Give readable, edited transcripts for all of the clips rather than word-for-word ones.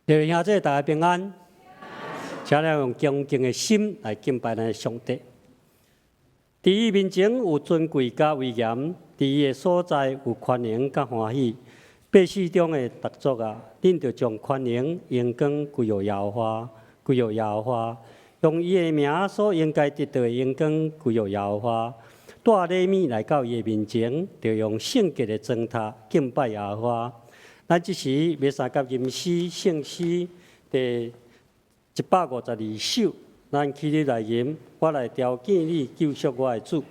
各位兄弟，大家平安。请咱用恭敬的心来敬拜咱的上帝。伫伊面前有尊贵甲威严，伫伊的所在有宽容甲欢喜。百姓中的特族啊，恁着将宽容、荣光归于耶和华，归于耶和华，用伊的名所应该得到的荣光归于耶和华。带礼物来到伊的面前，着用圣洁的砖塔敬拜耶和华。咱即时要三甲吟诗圣诗第152首，咱起立来吟。我来调见你，救赎我的主。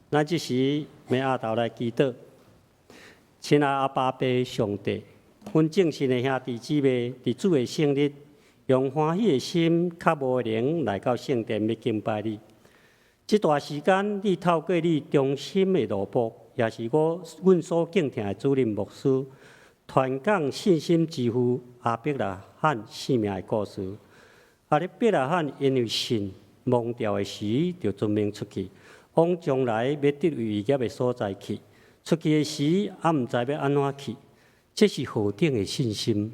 咱即时要下头来祈祷，亲爱阿爸爸上帝，阮正信的兄弟姊妹，伫主的圣日，用欢喜的心，较无能来到圣殿要敬拜你。这段时间，你透过你忠心的路谱，也是阮所敬听的主任牧师，传讲信心之父阿伯拉罕生命的故事。阿伯拉罕因为信，忘掉的时，就遵命出去，往将来要得危险的所在去。出去的时，也毋知要安怎去。这是何等的信心！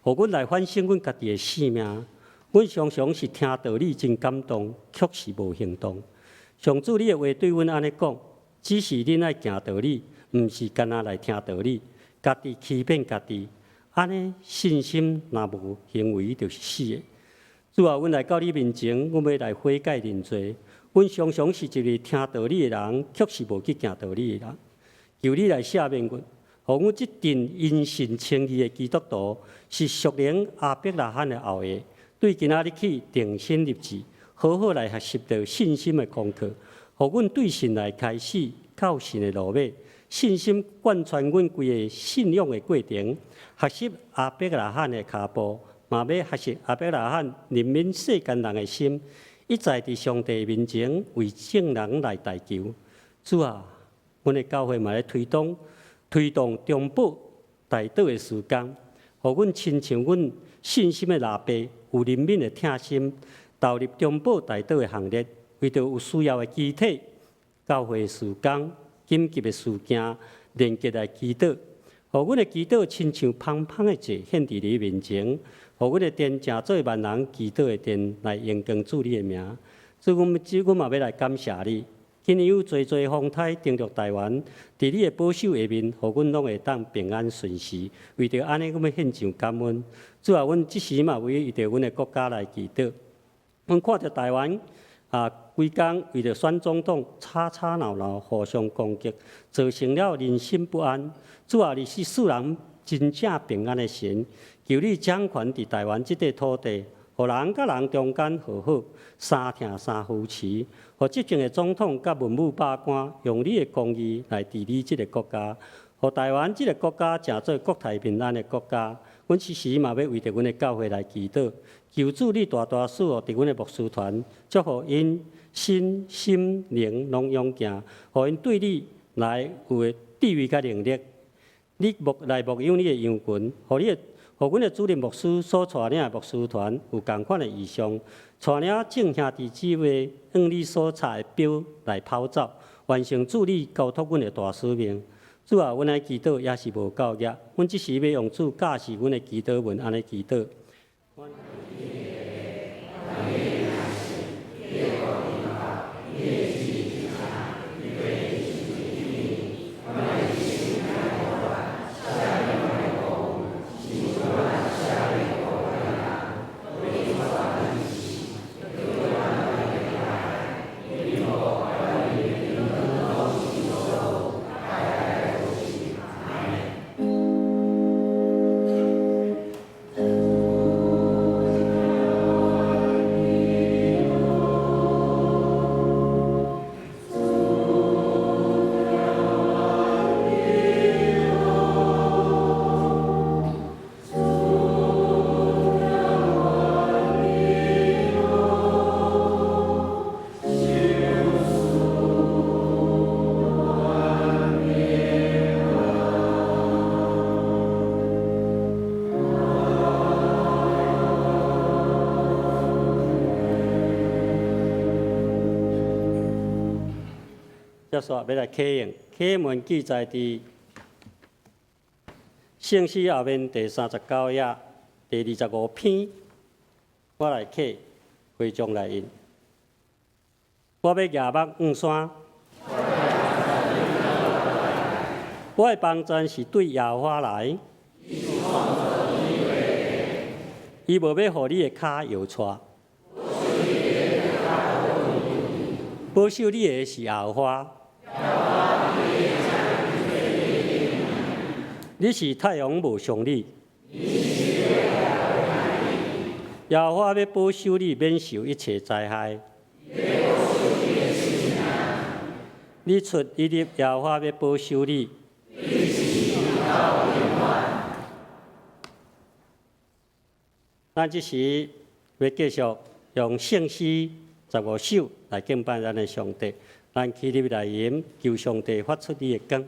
互阮来反省阮家己的性命。阮常常是听道理真感动，却是无行动。上主，你的话对阮安尼讲，只是恁爱行道理，毋是干那来听道理，家己欺骗家己。安尼信心若无行为，就是死的。主啊，阮来到你面前，阮要来悔改认罪。阮常常是一个听道理的人，却是无去行道理的人。求你来赦免阮，互阮这阵因信称义的基督徒，是属灵阿伯拉罕的后裔。对今仔日起定心立志，好好来学习到信心的功课，互阮对神来开始到神的路尾，信心贯穿阮规个信仰的过程，学习阿伯拉罕的脚步，嘛要学习阿伯拉罕怜悯世间人的心，一再伫上帝面前为众人来代求。主啊，阮的教会嘛咧推动中保大道的时间，互阮亲像阮信心的老爸。有怜悯的疼心，投入中保大道的行列，为着有需要的肢体、教会的事工、紧急的事件，连结来祈祷。互阮的祈祷亲像芳芳的祭献伫你面前，互阮的殿正做万人祈祷的殿，来荣光主你的名。所以阮嘛要来感谢你。今年有侪风台登陆台湾，伫你的保守下面，互阮拢会当平安顺遂。为着安尼，阮要献上感恩。主啊，阮即时嘛为着阮的国家来祈祷。阮看着台湾规工为着选总统吵吵闹闹，互相攻击，造成了人心不安。主啊，你是使人真正平安的神，求你掌权伫台湾这块土地。互人甲人中间和好，三听三扶持。互执政的总统甲文武百官用你的公义来治理这个国家，互台湾这个国家成做国泰民安的国家。阮时时嘛要为着阮的教会来祈祷，求主你大大赐福伫阮的牧师团，祝福因身心灵拢勇健，互因对你来有智慧甲能力。你来牧养你的羊群，互阮的主任牧师所带领的牧师团有同款的意向，带领众兄弟姊妹按你所插的表来跑走，完成主你交托阮的大使命。主啊，阮的祈祷也是无够额，阮即时要用主教示阮的祈祷文，安尼祈祷。接续要来启用，启用文记载伫圣诗后面第39页第25篇，我来启，会众来印。我要举目望山，我的帮助是对耶和华来，伊无要互你的脚摇错。保守你的是耶和华。你是太阳无上力，耶和华要保守你免受一切灾害。你出一入，耶和华要保守你。咱即时要继续用圣诗15首来敬拜咱的上帝。咱起立来吟，求上帝发出你的光。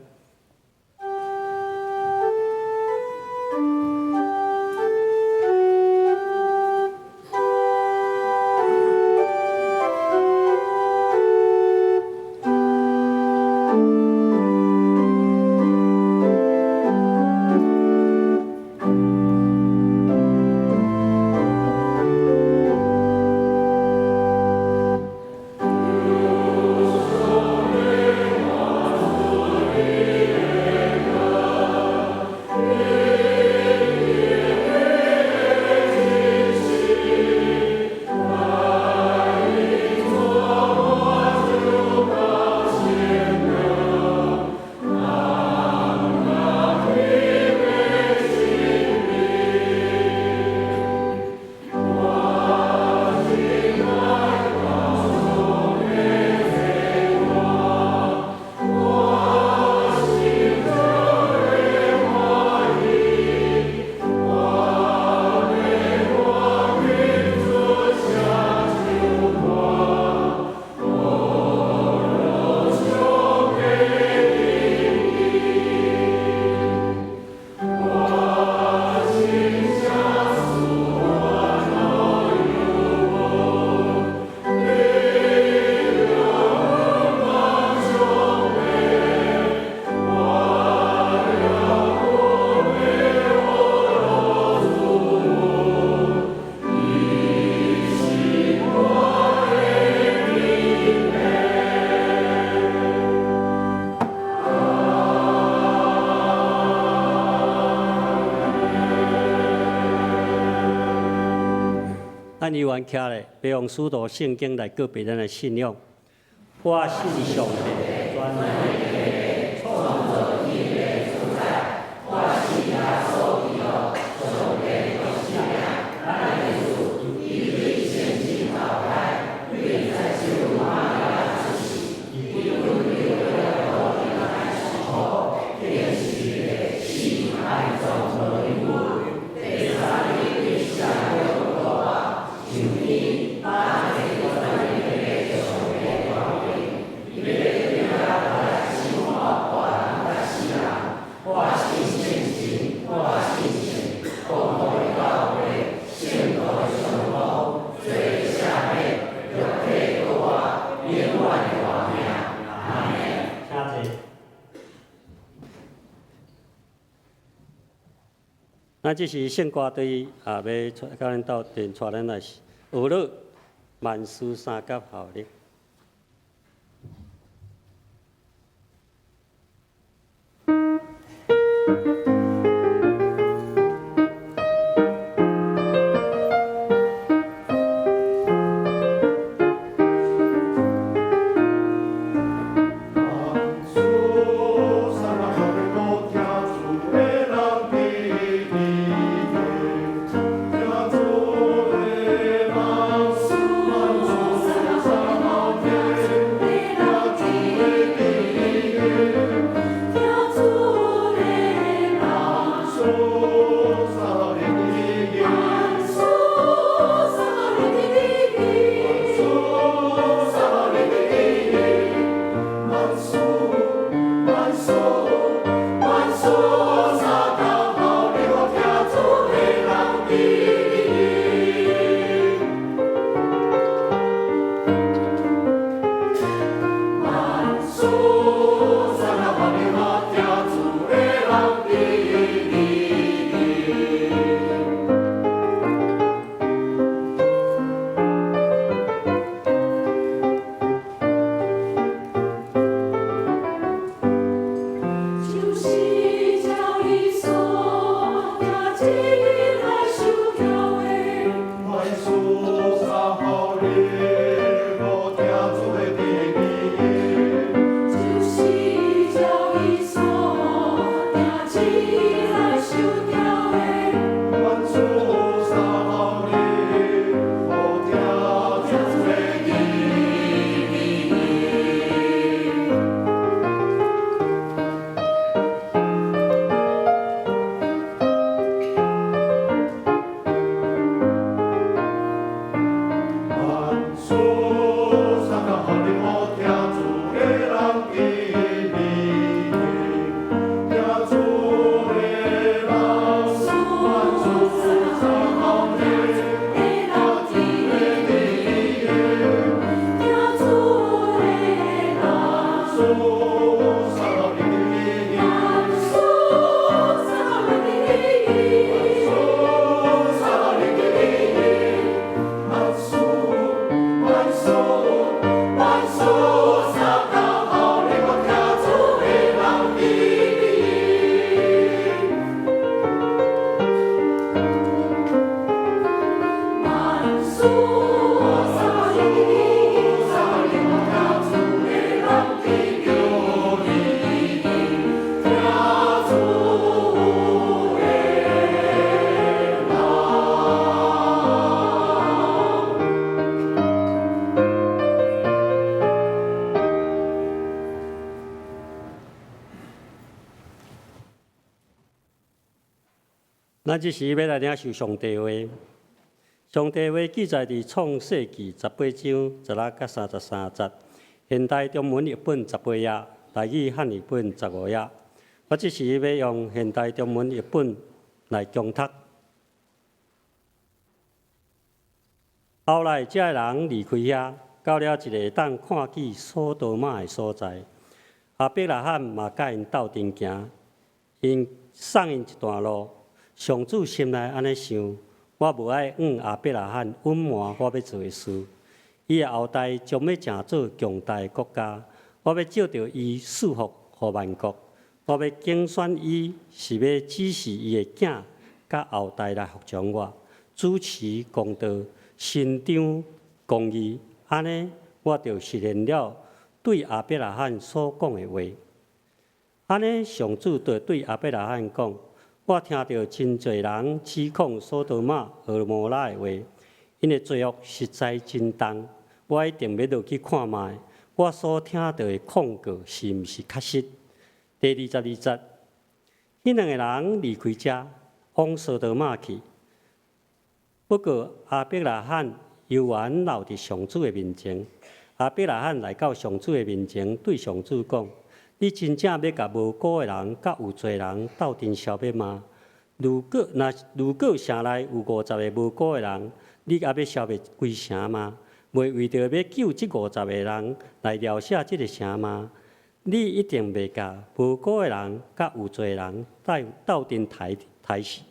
咱依原徛咧，要用许多圣经来告别咱的信仰。我信上帝，专能创造天地所在。我信耶稣基督，上帝的信仰，咱的主，伊对圣经道来，对在修马拉之时，伊对流了道的来说，天时的心爱中的人物，第三日对下的多话，像你把这个在你的上帝光明，你的来心话我来信仰，我信圣经，我信神，共同的教会，圣道的生活，最下面就配合我永远的王命，阿门。下节。咱这是圣歌对要教咱到电带咱来学乐万事三甲效力。咱这时要来领受上帝话。上帝话记载伫创世纪18章16到33节，现代中文译本18页，台语汉译本15页。我这时要用现代中文译本来共读。后来，这个人离开遐，到了一个当看见索多玛的所在。亚伯拉罕嘛甲因斗阵行，因送因一段路。上主心内安尼想，我无爱亚伯拉罕隐瞒我要做的事。伊的后代将要成做强大的国家，我要照着伊赐福予万国。我要竞选伊，是要指示伊的囝甲后代来服从我，主持公道，伸张公义，安尼我就实现了对亚伯拉罕所讲的话。安尼，上主就对亚伯拉罕讲：我听到真侪人指控索多玛、蛾摩拉的话，因的罪恶实在真重，我一定要落去看卖，我所听到的控告是毋是确实。第22节，迄两个人离开遮，往索多玛去。不过亚伯拉罕犹原留伫上主的面前。亚伯拉罕来到上主的面前，对上主讲：你真正要甲无辜的人、甲有罪人斗阵消灭吗？如果城内有50个无辜的人，你还要消灭规城吗？袂为着要救这50个人来描写这个城吗？你一定袂甲无辜的人、甲有罪人斗阵刣死，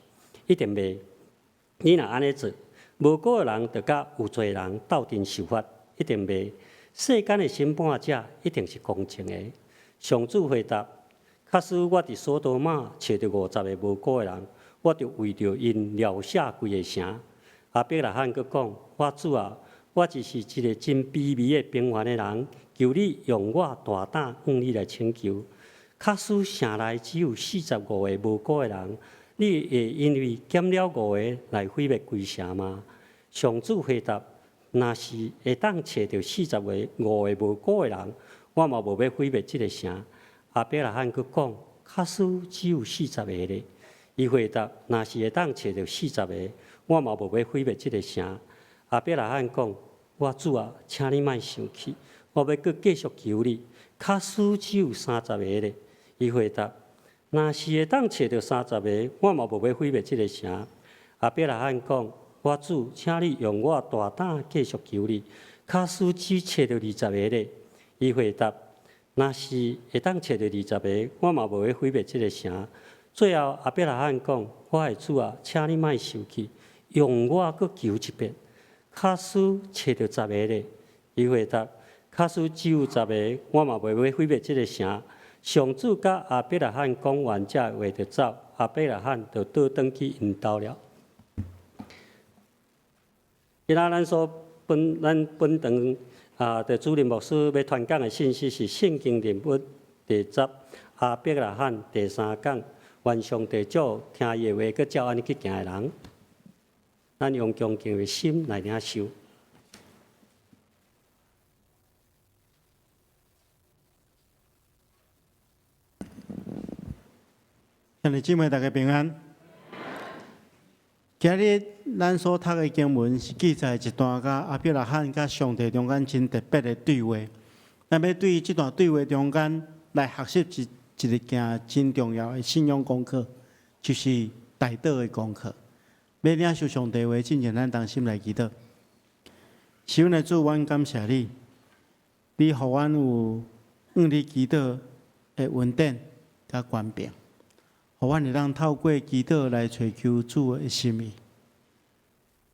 一定袂。你若安尼做，无辜的人就甲有罪人斗阵受罚，一定袂。世间的审判者一定是公正的。上主回答：假使我伫索多玛找到50个无辜的人，我就为着因描写规个城。亚伯拉罕佫讲：我主啊，我只是一个真卑微的平凡的人，求你用我大胆向你来请求。假使城内只有45个无辜的人，你会因为减了5个来毁灭规城吗？上主回答：若是会当找到45个无辜的人，我嘛无要毁灭这个城。亚伯拉罕佫讲：假使只有40个咧？伊回答：若是会当找到40个，我嘛无要毁灭这个城。亚伯拉罕讲：我主啊，请你莫生气，我要佫继续求你。假使只有30个咧？伊回答：若是会当找到30个，我嘛无要毁灭这个城。亚伯拉罕讲：我主，请你用我大胆继续求你。假使只找到20个咧？伊回答：若是会当找到20个，我嘛无要毁灭这个城。最后，亚伯拉罕讲：我的主啊，请你莫生气，用我佫求一遍。假使找到10个咧？伊回答：假使只有10个，我嘛袂要毁灭这个城。上主甲亚伯拉罕讲完这话就走，亚伯拉罕就倒转去因兜了。今仔咱本堂的主任牧师要传讲的信息是圣经人物第10亚伯拉罕第3讲。愿上帝祝听伊的话，佮照安尼去行的人，咱用恭敬的心来领受。兄弟姊妹，大家平安。今日咱所读的经文是记载一段甲亚伯拉罕甲上帝中间真特别的对话。咱要对这段对话中间来学习一个件真重要的信仰功课，就是代祷的功课。要领受上帝话，进前咱同心来祈祷。是阮的主，阮感谢你，你互阮有向你祈祷的稳定甲权柄，互阮会当透过祈祷来寻求主的心意。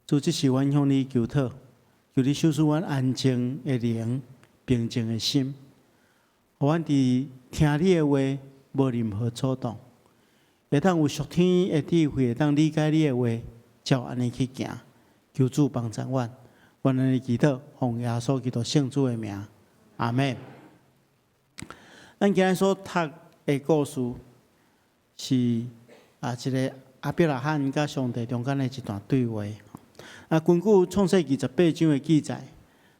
主，这是阮向你求祷，求你赐阮安静的灵、平静的心，互阮伫听你的话无任何阻挡，会当有属天的智慧，会当理解你的话，照安尼去行。求主帮助阮，阮安尼祈祷，奉耶稣基督圣主的名，阿门。咱今日所读的故事是一个亚伯拉罕甲上帝中间的一段对话。根据创世记18章的记载，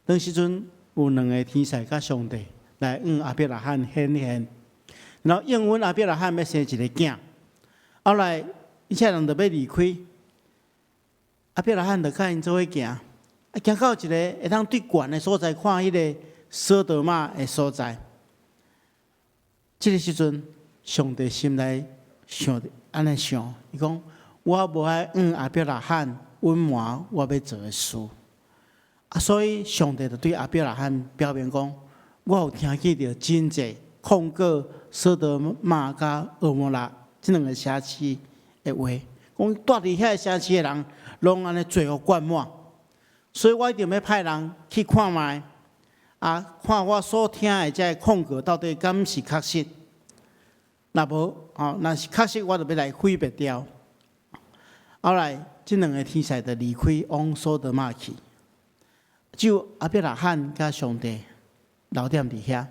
当时阵有2个天使甲上帝来向亚伯拉罕显现，然后应允亚伯拉罕要生一个囝，后来一切人就要离开，亚伯拉罕就甲因做伙行，行到一个会当对悬的所在，看迄个索多玛的所在。这个时阵，上帝心内想安尼想，伊讲：我无爱亚伯拉罕隐瞒我要做的事。所以上帝就对亚伯拉罕表明讲：我有听见到真济控告索多玛甲蛾摩拉这2个城市的话，讲住伫遐个城市的人，拢安尼罪恶灌满，所以我一定要派人去看卖。看我所听的这控告到底敢是确实？若无，若是确实，我就要来毁灭掉。后来，这2个天使就离开往索多玛去。只有亚伯拉罕甲上帝留踮伫遐。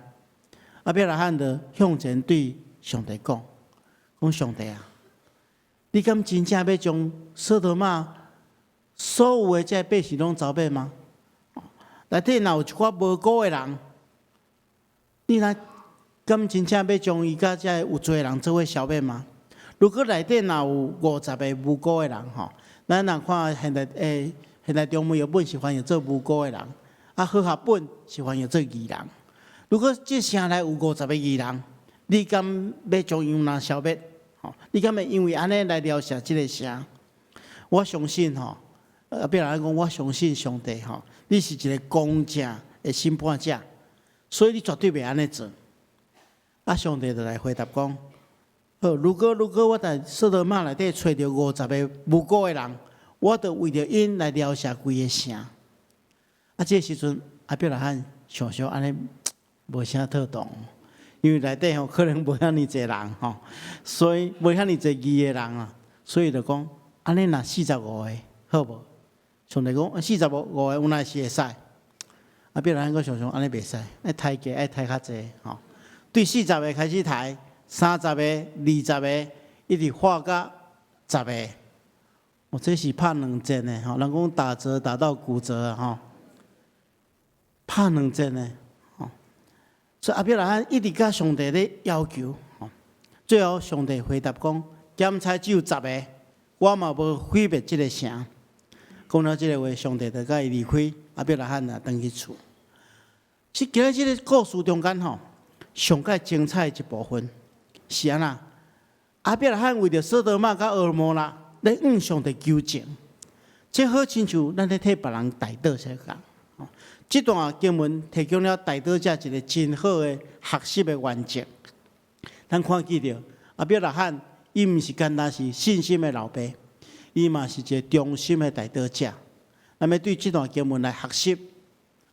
亚伯拉罕就向前对上帝讲：上帝啊，你敢真正要将索多玛所有的这百姓拢走遍吗？内底若有一寡无辜的人，你若敢真正要将伊甲这有罪的人做伙消灭吗？如果内底若有50个无辜的人吼，咱若看现在中文译本是翻译做无辜的人，啊，和合本是翻译做义人。如果这城内有50个义人，你敢要将伊人消灭？吼，你敢会因为安尼来描写这个城？我相信吼，别人讲，我相信上帝吼，你是一个公正的审判者，所以你绝对袂安尼做。啊，上帝就来回答讲：好，如果我在索多玛内底找到50个无辜的人，我就为着因来描写规个城。啊，这时阵亚伯拉罕想想安尼无啥妥当，因为内底吼可能无遐尼济人吼，所以无遐尼济义的人啊，所以就讲安尼若45个好无？上帝讲45个有哪是会使？亚伯拉罕佫想想安尼袂使，爱抬价爱抬较济吼。对40个开始抬，30个、20个，一直画到10个。哦，这是拍2针的吼，人讲打折打到骨折啊吼，拍2针的吼。所以亚伯拉罕一直甲上帝咧要求吼，最后上帝回答讲：检查只有10个，我嘛无毁灭这个城。讲到这个话，上帝就甲伊离开，亚伯拉罕也回去厝。是今日这个故事中间吼。上界精彩的一部分是安那？亚伯拉罕为着索多玛甲蛾摩拉咧向上帝求情，这好亲像咱咧替别人代祷相共。这段经文提供了代祷者一个真好的学习的原则。咱看见着亚伯拉罕，伊毋是单单是信心的老爸，伊嘛是一个忠心的代祷者。咱要对这段经文来学习，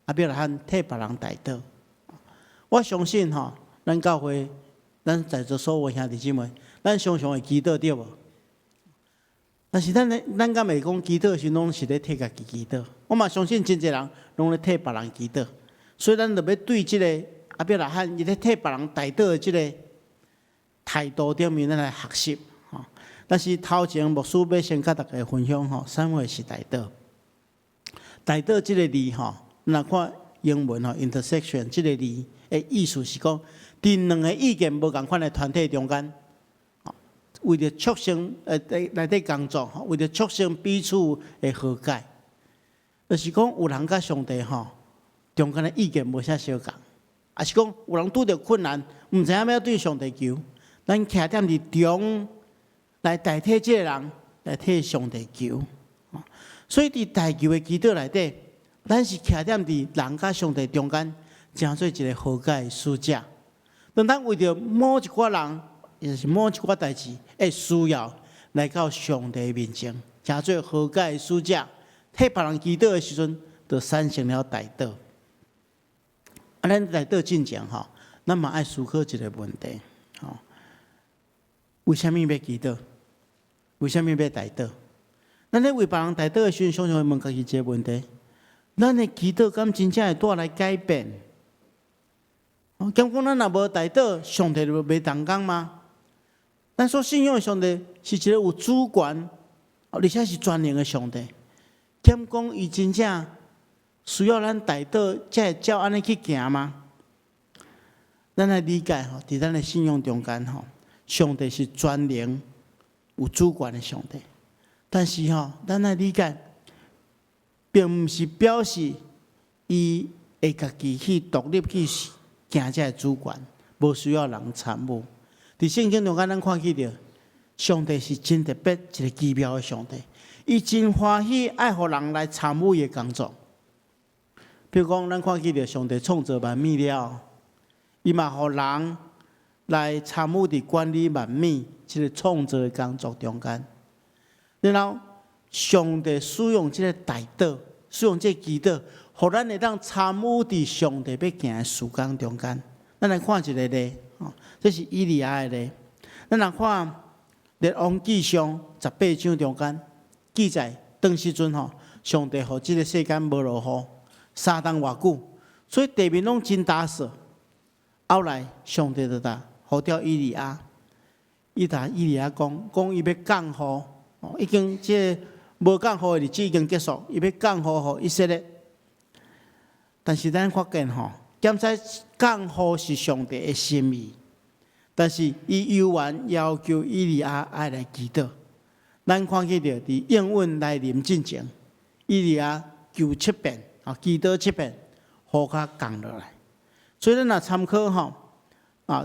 亚伯拉罕替别人代祷。我相信吼，咱教会，咱在座所有兄弟姊妹，咱常常会祈祷对无？但是咱敢袂讲祈祷时拢是咧替家己祈祷。我嘛相信真侪人拢咧替别人祈祷，所以咱就要对即个亚伯拉罕伊咧替别人代祷的即个态度顶面，咱来学习吼。但是头前牧师要先甲大家分享吼，啥货是代祷？代祷即个字吼，咱看英文吼 intersection 即个字。意思是讲，伫2个意见无共款的团体中间，为着促成内底工作，为着促成彼此的和解，就是讲有人甲上帝吼中间的意见无啥相共，也是讲有人拄着困难，毋知影要对上帝求，咱徛踮伫中来代替这个人，来替上帝求。所以伫代求的祈祷内底，咱是徛踮伫人甲上帝中间。成做一个和解的使者。当咱为着某一寡人，也就是某一寡代志的需要，来到上帝面前，成做和解的使者，替别人祈祷的时阵，就产生了代祷。咱代祷进前吼，咱嘛爱思考一个问题：吼，为什么要祈祷？为什么要代祷？咱咧为别人代祷的时阵，常常会问家己一个问题：咱的祈祷敢真正会带来改变？讲咱若无代祷，上帝就袂动工吗？咱所信仰的上帝是一个有主权，而且是全能的上帝。讲伊真正需要咱代祷，才会照安尼去行吗？咱来理解吼，伫咱的信仰中间吼，上帝是全能、有主权的上帝。但是吼，咱来理解，并毋是表示伊会家己去独立去行这个主权，无需要人参与。伫圣经中间，咱看见着上帝是真特别一个奇妙的上帝，伊真欢喜爱互人来参与伊的工作。比如讲，咱看见着上帝创造万物了，伊嘛互人来参与伫管理万物这个创造的工作中间。然后，上帝使用这个代祷，使用这个祈祷。互咱会当参与伫上帝要行的事工中间，咱来看一个例，这是以利亚的例。咱来看列王纪上18章中间记载，当时阵上帝互这个世间无落雨， 3冬偌久，所以地面拢真打扫。后来上帝就呼召以利亚，伊以利亚讲伊要降雨，已经无降雨的日子已经结束，伊要降雨予以色列。但是咱发现检知降雨是上帝的心意，但是伊犹原要求以利亚爱来祈祷。咱看见着伫应允来临之前，以利亚求7遍，祈祷7遍，雨才降落来。所以咱若参考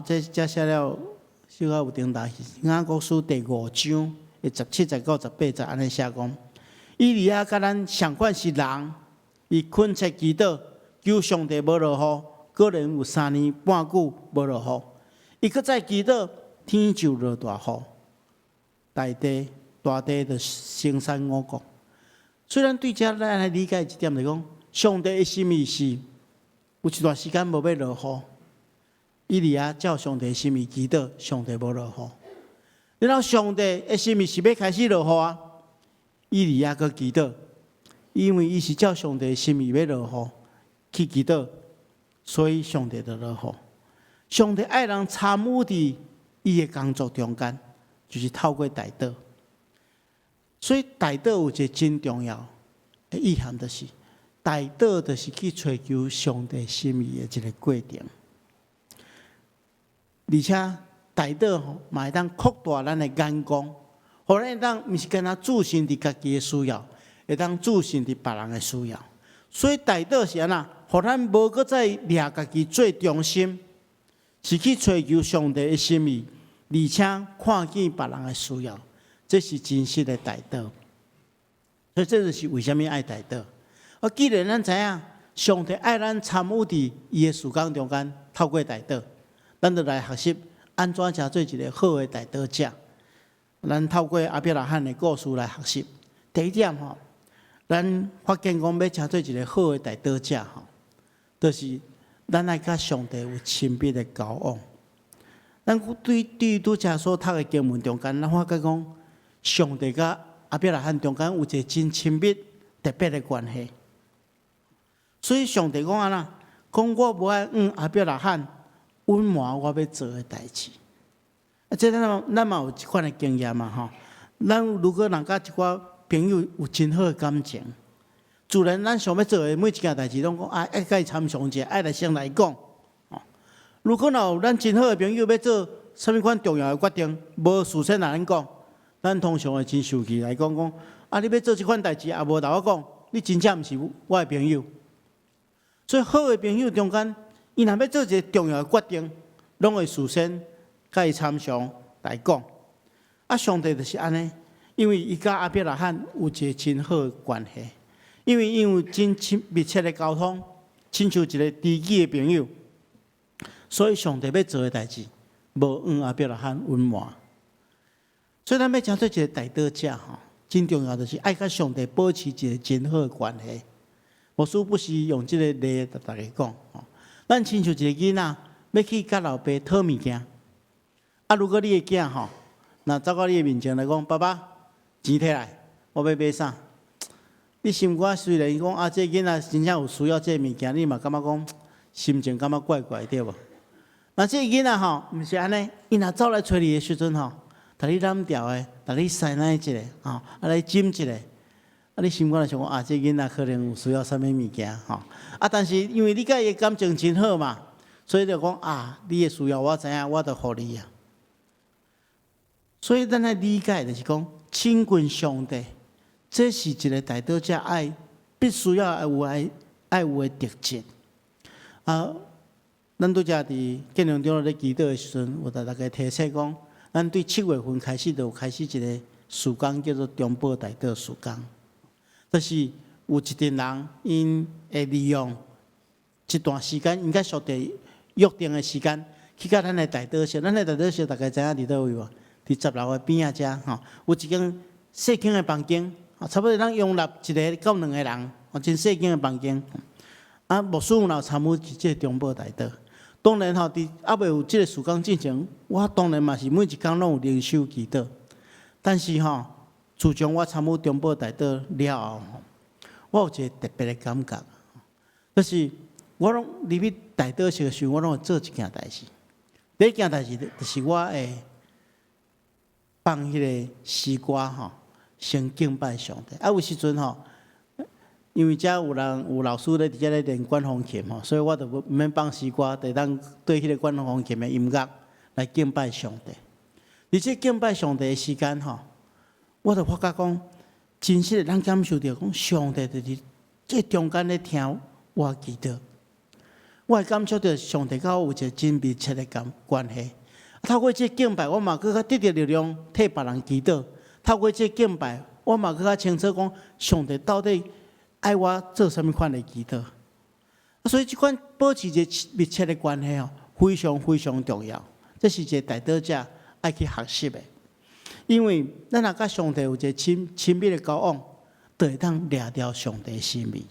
这写了小可有顶大是《雅各书》第5章的17、19、18节安尼写讲，以利亚甲咱相款是人，伊恳切祈祷，求上帝无落雨，果然有3年半久无落雨。伊搁再祈祷，天就落大雨，大地就生产五谷。虽然对这咱来理解一点就是讲，上帝的心意是有一段时间无要落雨，以利亚照上帝的心意祈祷，上帝无落雨。然后上帝的心意是要开始落雨啊，以利亚搁祈祷，因为伊是照上帝的心意要落雨去祈祷，所以上帝就落雨。上帝爱人参与伫伊的工作中间，就是透过代祷。所以代祷有一个真重要的意涵，就是代祷就是去追求上帝心意的一个过程，而且代祷嘛会当扩大咱的眼光，互咱会当毋是干那注心伫家己的需要，会当注心伫别人的需要。所以代祷是安那，互咱无搁再掠家己最中心，是去追求上帝的心意，而且看见别人的需要。这是真实的代祷，所以这就是为什么爱代祷。既然咱知影上帝爱咱参与伫伊的事工中间，透过代祷，咱就来学习安怎才做一个好的代祷者。咱透过亚伯拉罕的故事来学习。第一点咱发现讲要才做一个好的代祷者就是咱爱甲上帝有亲密的交往。咱对拄则所读的经文中间，咱发觉讲。上帝甲亚伯拉罕中间有一个真亲密、特别的关系，所以上帝讲安那，讲我无爱亚伯拉罕隐瞒我要做的代志。这咱嘛有一款的经验嘛咱如果人甲一寡朋友有真好的感情，自然咱想要做的每一件代志，拢讲爱甲伊参详者，爱来先来讲。如果有咱真好的朋友要做什么款重要的决定，无事先来咱讲。咱通常会真受气来讲，你要做这款代志，也无甲我讲，你真正毋是我的朋友。所以好的朋友中间，伊若要做一个重要的决定，拢会事先甲伊参详来讲。上帝就是安尼，因为伊甲亚伯拉罕有一个真好的关系，因为有真密切的沟通，亲像一个知己的朋友。所以上帝要做的代志，无亚伯拉罕隐瞒。所以咱要成做一个代祷者真重要就是爱甲上帝保持一个真好的关系。无事不时用这个例甲大家讲咱亲像一个囡仔要去甲老爸讨物件，如果你的囝若走到你的面前来讲，爸爸，钱摕来，我要买啥？你心肝虽然讲这囡仔真正有需要这物件，你嘛感觉讲心情感觉怪怪对无？那这囡仔毋是安尼，伊若走来找你的时阵逐你揽调的，逐你塞奶一个，来斟一个，你心肝就想讲这囡仔可能有需要啥物物件但是因为你甲伊的感情真好嘛，所以就讲你的需要我知影，我就互你啊。所以咱来理解就是讲，亲近上帝，这是一个代祷者爱必须要爱有的特质咱拄则伫建良中咧祈祷的时阵，有大家提醒讲。咱对7月份开始就开始一个事工，叫做中保代祷事工，就是有一群人，因会利用一段时间，应该属地约定的时间，去甲咱的代祷室。咱的代祷室大家知影伫倒位无？伫10楼的边仔遮有一间细间的房间，差不多咱容纳1个到2个人，真细间的房间。牧师有参与即个中保代祷。当然伫未有即个事工进前，我当然嘛是每一天拢有灵修祈祷。但是自从我参与中保代祷了后，我有一个特别的感觉，就是我拢入去大岛时时，我拢会做一件代志。第一件代志就是我会放迄个诗歌吼，先敬拜上帝。有时阵吼，因为遮有老师咧伫遮咧练管风琴吼，所以我就毋免放诗歌，就当对迄个管风琴的音乐来敬拜上帝。而且敬拜上帝的时间吼，我就发觉讲，真实的咱感受到讲，上帝就是这中间咧听我祈祷。我会感受到上帝甲我有一个真密切的关系。透过这敬拜，我嘛更加得到力量，替别人祈祷。透过这敬拜，我嘛更加清楚讲，上帝到底爱我做什么款的祈祷。所以，这款保持一个密切的关系哦，非常非常重要。这是一个大道者爱去学习的。因为咱若甲上帝有一个亲密的交往，就会当掠到上帝的心意。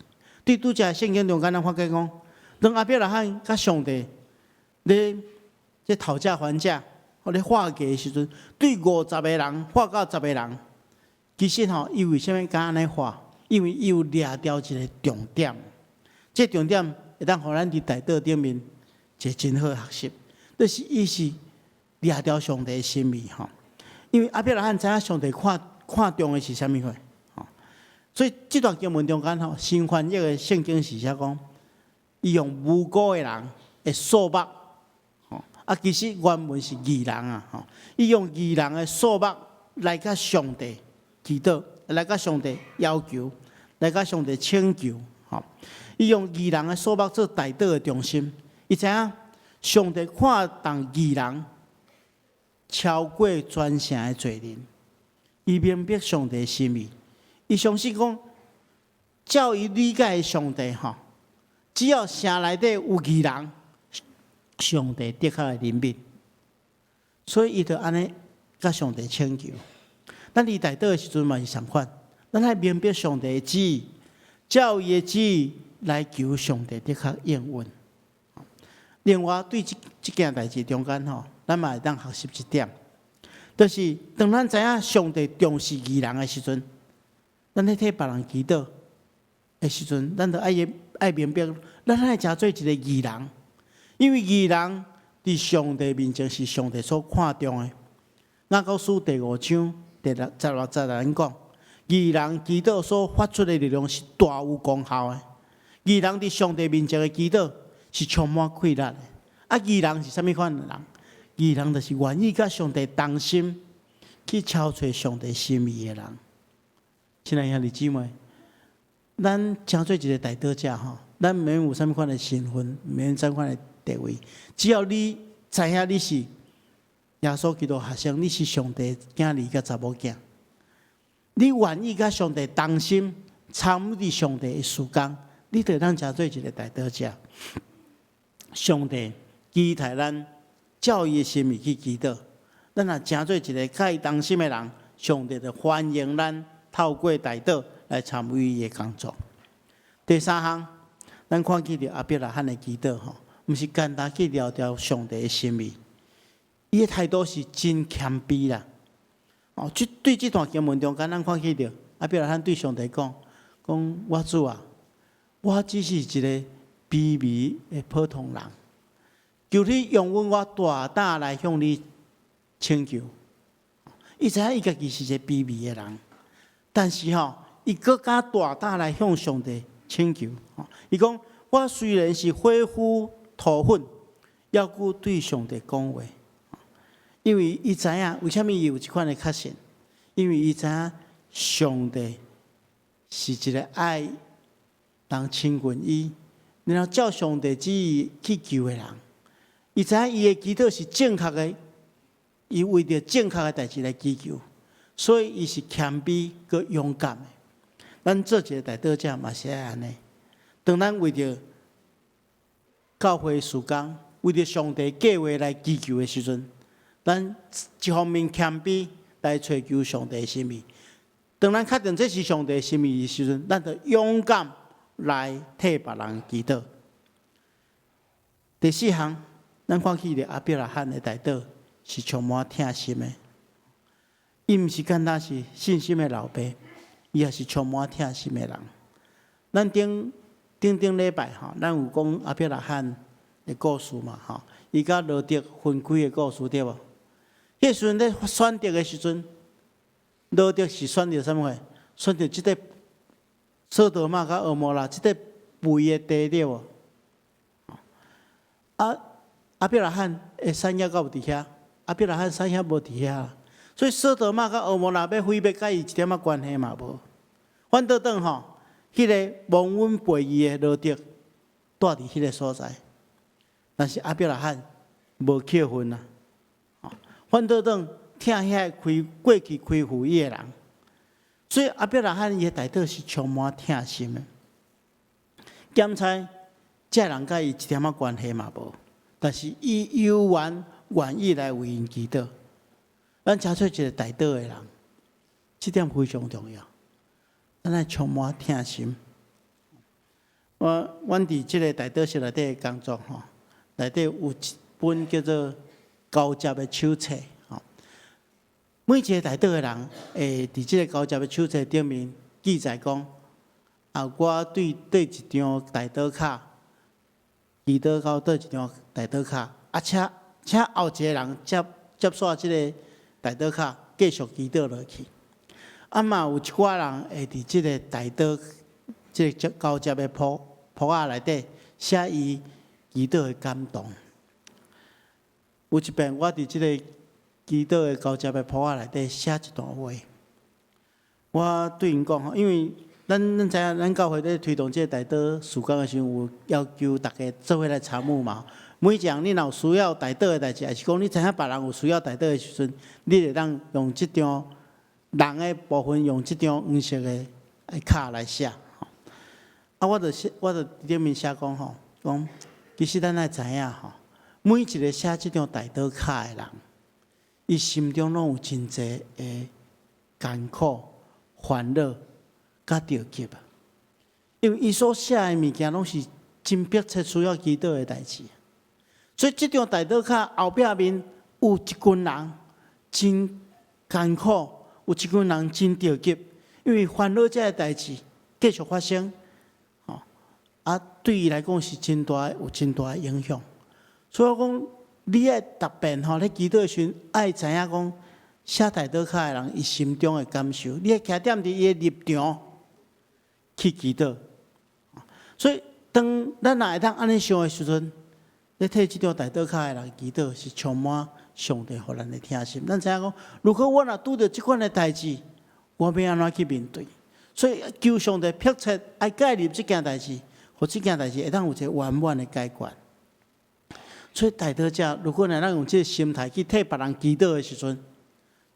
对拄则圣经中间，咱发觉讲，当亚伯拉罕甲上帝咧这讨价还价，或咧划价的时阵，对50个人划到10个人，其实吼，伊为虾米敢安尼划？因为伊有掠到一个重点，这重点会当互咱伫大道顶面一个真好的学习，就是伊是掠到上帝的心意吼。因为亚伯拉罕知影上帝看重的是啥物货，吼，所以这段经文中间吼，新翻译的圣经是写讲，伊用无辜的人的数目，吼，其实原文是义人啊，吼，伊用义人的数目来甲上帝祈祷，来甲上帝要求，来甲上帝请求，吼，伊用义人的数目做大道的中心，伊知影上帝看重义人。超过全城的罪人，伊明白上帝的心意。伊相信讲，照伊理解的上帝吼，只要城内底有义人，上帝的确会怜悯。所以伊就安尼甲上帝请求。咱伫大道的时阵嘛是相反，咱爱明白上帝的旨意，照伊的旨意来求上帝的确应允。另外，对这件代志中间吼。咱嘛会当学习一点，就是当咱知影上帝重视义人的时阵，咱咧替别人祈祷的时阵，咱就爱明白，咱爱诚做一个义人，因为义人伫上帝面前是上帝所看重的。雅各书第5章第16节咱讲，义人祈祷所发出的力量是大有功效的。义人伫上帝面前的祈祷是充满快乐的。义人是啥物款的人？义人就是愿意甲上帝同心，去超找上帝心意的人。亲爱兄弟姊妹，咱诚做一个大道者吼，咱免有啥物款的身份，免啥物款的地位，只要你知影你是耶稣基督学生，你是上帝囝儿甲查某囝，你愿意甲上帝同心，参与上帝的事工，你就当诚做一个大道者。上帝期待咱。照伊的心意去祈祷，咱若诚做一个甲伊同心的人，上帝就欢迎咱透过大道来参与伊的工作。第三项，咱看见着亚伯拉罕的祈祷吼，毋是简单去聊聊上帝的心意，伊的态度是真谦卑啦。哦，对这段经文中间，咱看见着亚伯拉罕对上帝讲：我主啊，我只是一个卑微的普通人。求你用我大胆来向你请求。伊知影伊家己是一个卑微的人，但是吼，伊更加大胆来向上帝请求。伊讲：我虽然是灰乎土粉，要顾对上帝讲话。因为伊知影为什么伊有这款的确信？因为伊知影上帝是一个爱人亲近伊，然后照上帝旨意去求的人。伊知影伊的祈祷是正确的，伊为着正确的代志来祈求，所以伊是谦卑佮勇敢的。咱做一个大道者嘛是安尼。当咱为着教会事工，为着上帝计划来祈求的时阵，咱一方面谦卑来追求上帝的心意。当咱确定这是上帝的心意的时阵，咱就勇敢来替别人祈祷。第四项。咱看起的亚伯拉罕的大道是充满疼心的，伊毋是简单是信心的老爸，伊也是充满疼心的人。咱顶顶礼拜吼，咱有讲阿伯拉罕的故事嘛吼，伊甲罗德分开的故事对无？迄时阵咧选择的时阵，罗德是选择什么货？选择即个索多玛甲蛾摩拉即个肥的地对无？阿伯拉罕的产业够伫遐，阿伯拉罕产业无伫遐，所以索多玛甲蛾摩拉要毁灭，甲伊一点仔关系嘛无。反倒转吼。迄个蒙恩背义的罗德，住伫迄个所在，但是阿伯拉罕无扣分啊！反倒转听遐过去亏负伊的人，所以阿伯拉罕伊的内底是充满疼心的。检查这人甲伊一点仔关系嘛无，但是伊有愿意来为因祈祷。咱查出一个内底的人，这点非常重要。咱来充满疼心。阮伫即个大道室内底工作吼，内底有一本叫做《交接的手册》吼。每一个大道的人会伫即个交接的手册顶面记载讲，我对一张大道卡，祈祷到一张大道卡，请后一个人接续即个大道卡，继续祈祷落去。嘛有一寡人会伫即个大道，即个交接的簿仔内底写伊祈祷的感动。有一遍我伫即个祈祷的交接的簿仔内底写一段话，我对因讲吼，因为咱知影，咱教会咧推动即个大道事工的时候，有要求大家做伙来参与嘛。每一项你若有需要大道的代志，还是讲你知影别人有需要大道的时阵，你会当用即张。人的部分用即张黄色的卡来写，我就顶面写讲吼，讲其实咱爱知影吼，每一个写即张大道卡的人，伊心中拢有真侪的艰苦、烦恼、甲着急啊。因为伊所写的物件拢是真迫切需要祈祷的代志，所以即张大道卡后壁面有一群人真艰苦。有一群人真着急，因为烦恼这个代志继续发生，对伊来讲是有真大的影响。所以我讲，你爱特别咧祈祷时，爱知影讲写大道卡的人伊心中的感受，你爱徛踮伫伊的立场去祈祷。所以当咱若会当安尼想的时阵，咧替即张大道卡的人祈祷是充满。上帝互咱的疼心，咱知影讲，如果我若拄着即款的代志，我要安怎去面对？所以求上帝迫切爱介入即件代志，互即件代志会当有一个圆满的解决。所以大道者，如果咱用即个心态去替别人祈祷的时阵，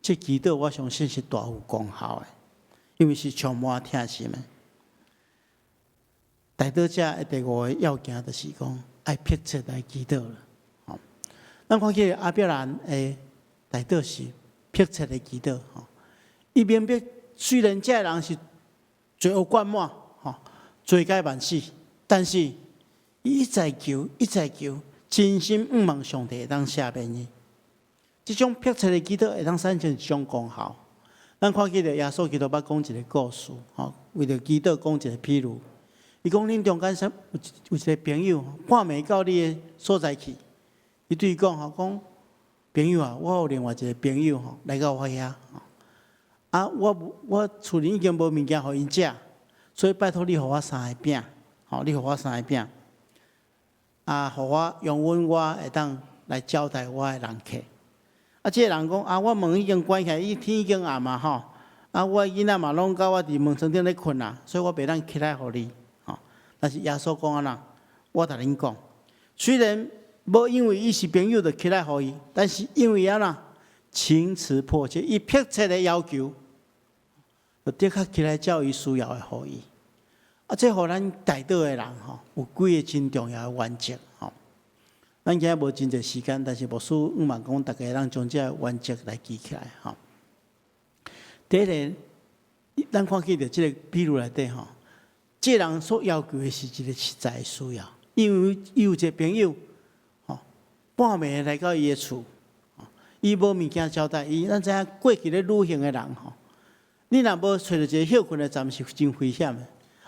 即祈祷我相信是大有功效的，因为是充满疼心的。大道者的第五个要件就是讲，爱迫切来祈祷了。咱看见阿伯兰的大道是迫切的祈祷，伊明白虽然这人是罪恶贯满，罪该万死，但是伊一再求，真心仰望上帝会当赦免伊。这种迫切的祈祷会当产生一种功效。咱看见耶稣基督捌讲一个故事，为了祈祷讲一个譬如，伊讲恁中间有一个朋友，半暝到你的所在去。伊对伊讲讲朋友啊，我有另外一个朋友来到我遐，我厝里已经无物件互因食，所以拜托你互我3个饼，你互我3个饼，互我用我会当来招待我的人客。这个人讲我门已经关起来，天已经暗嘛我囡仔嘛拢甲我伫门床顶咧困啊，所以我袂当起来互你。但是耶稣讲呐，我甲恁讲，虽然无因为伊是朋友就起来互伊，但是因为情辞迫切，伊迫切的要求，就的确起来照伊需要的互伊。这互咱大道的人有几个真重要的原则咱今日无真侪时间，但是牧师希望讲大家让将这原则来记起来第一个，咱看见着这个比如内底这人所要求的是一个实在的需要，因为伊有一个朋友。半暝来到伊的厝，伊无物件交代伊。咱知影过去咧旅行的人你若无找到一个休困的站是真危险的。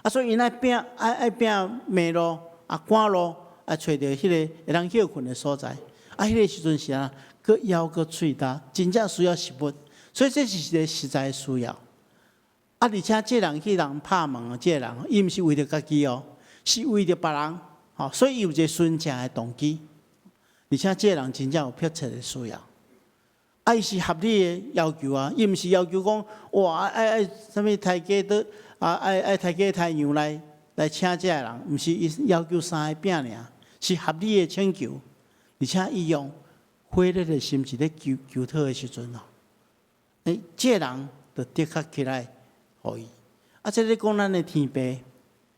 所以因爱拼迷路赶路找到迄个会当休困的所在。迄个时阵是佫枵佫喙焦，真正需要食物，所以这是一个实在的需要。而且这人去人拍门，这人伊毋是为着家己哦，是为着别人，所以有一个纯正的动机。而且这人真正有迫切的需要，伊是合理的要求伊毋是要求讲哇爱什么抬价倒爱抬价抬羊来请这人，毋是伊要求3个饼尔，是合理的请求，而且伊用火热的心志咧求讨的时阵这人就的确起来互伊。这咧讲咱的天父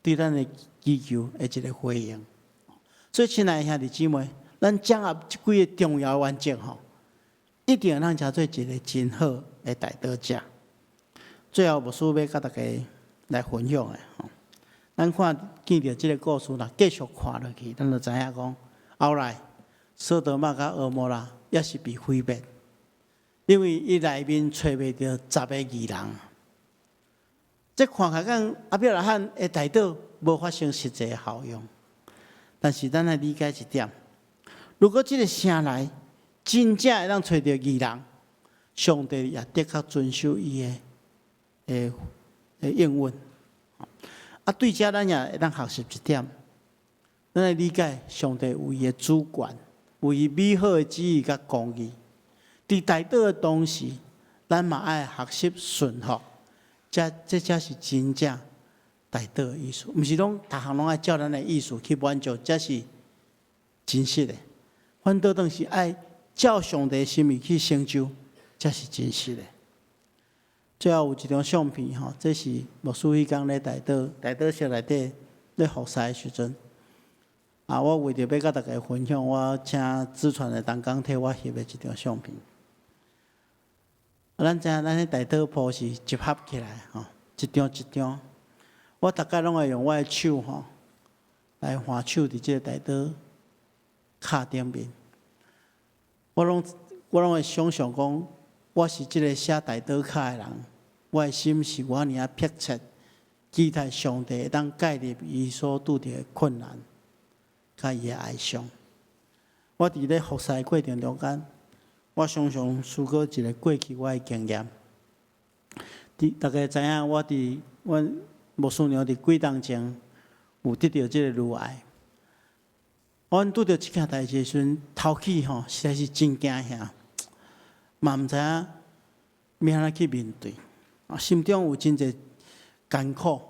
对咱的祈求的一个回应。所以，亲爱的兄弟姊妹，咱掌握这几个重要原则一定要让做一个真好的代祷者。最后，牧师要甲大家来分享的咱见到这个故事继续看落去，咱就知影讲，后来索多玛甲蛾摩拉也是被毁灭，因为伊内面找袂到10个义人。这看起来讲阿伯拉罕的代祷无发生实际的效用，但是咱来理解一点：如果这个城内真正会当找到义人，上帝也的确遵守伊的应允。对这咱也会当学习一点，咱来理解上帝有伊的主权，有伊美好的旨意甲公义。伫代祷的同时，咱嘛爱学习顺服，这才是真正代祷的意思。毋是拢逐项拢爱照咱的意思去满足，这是真实的。反倒当是爱照上帝的心意去成就，这是真实的。最后有一张相片这是牧师迄天咧代祷室内底咧服侍的时阵，我为着要甲大家分享，我请子传的同工替我翕的一张相片。咱知影咱迄代祷簿是集合起来一张一张，我大概拢会用我的手来换手伫即个代祷卡顶面。我拢会想象讲，我是即个写代祷卡的人，我的心是我尔迫切，期待上帝会当介入伊所拄着的困难，甲伊的哀伤。我伫咧服侍的过程中间，我常常思考一个过去我的经验。大家知影，阮牧师娘伫几当前有得到即个乳癌。阮拄着即件代志时阵，头起实在是真惊吓，嘛毋知影要安怎去面对，心中有真侪艰苦。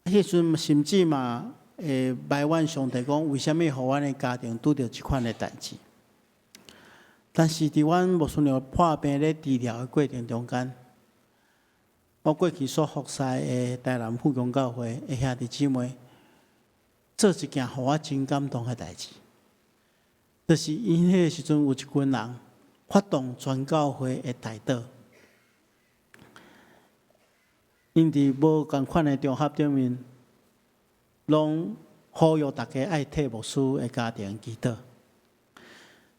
迄时阵甚至嘛会埋怨上帝讲，为什么互阮的家庭拄着即款的代志？但是伫阮牧师娘破病咧治疗的过程中间，我过去所服侍的台南富强教会的兄弟姊妹，做一件互我真感动的代志，就是因迄个时阵有一群人发动全教会的代祷，因伫无共款的场合顶面，拢呼吁大家爱替牧师的家庭祈祷。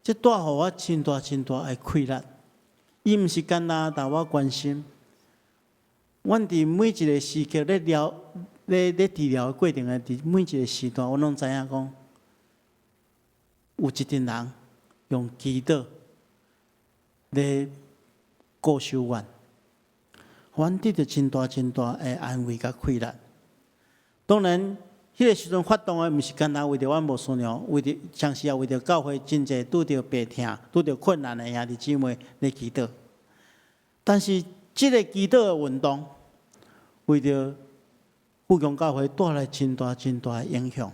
这带互我真大的快乐。伊毋是简单但我关心。阮伫每一个时刻咧治疗的过程伫每一个时段，我拢知影讲，有一群人用祈祷咧顾守阮，阮得到真大的安慰甲快乐。当然。迄个时阵发动的，毋是单单为着阮牧师娘，像是也为着教会真侪拄着病痛、拄着困难的兄弟姊妹来祈祷。但是，即个祈祷的运动，为着富强教会带来真大的影响。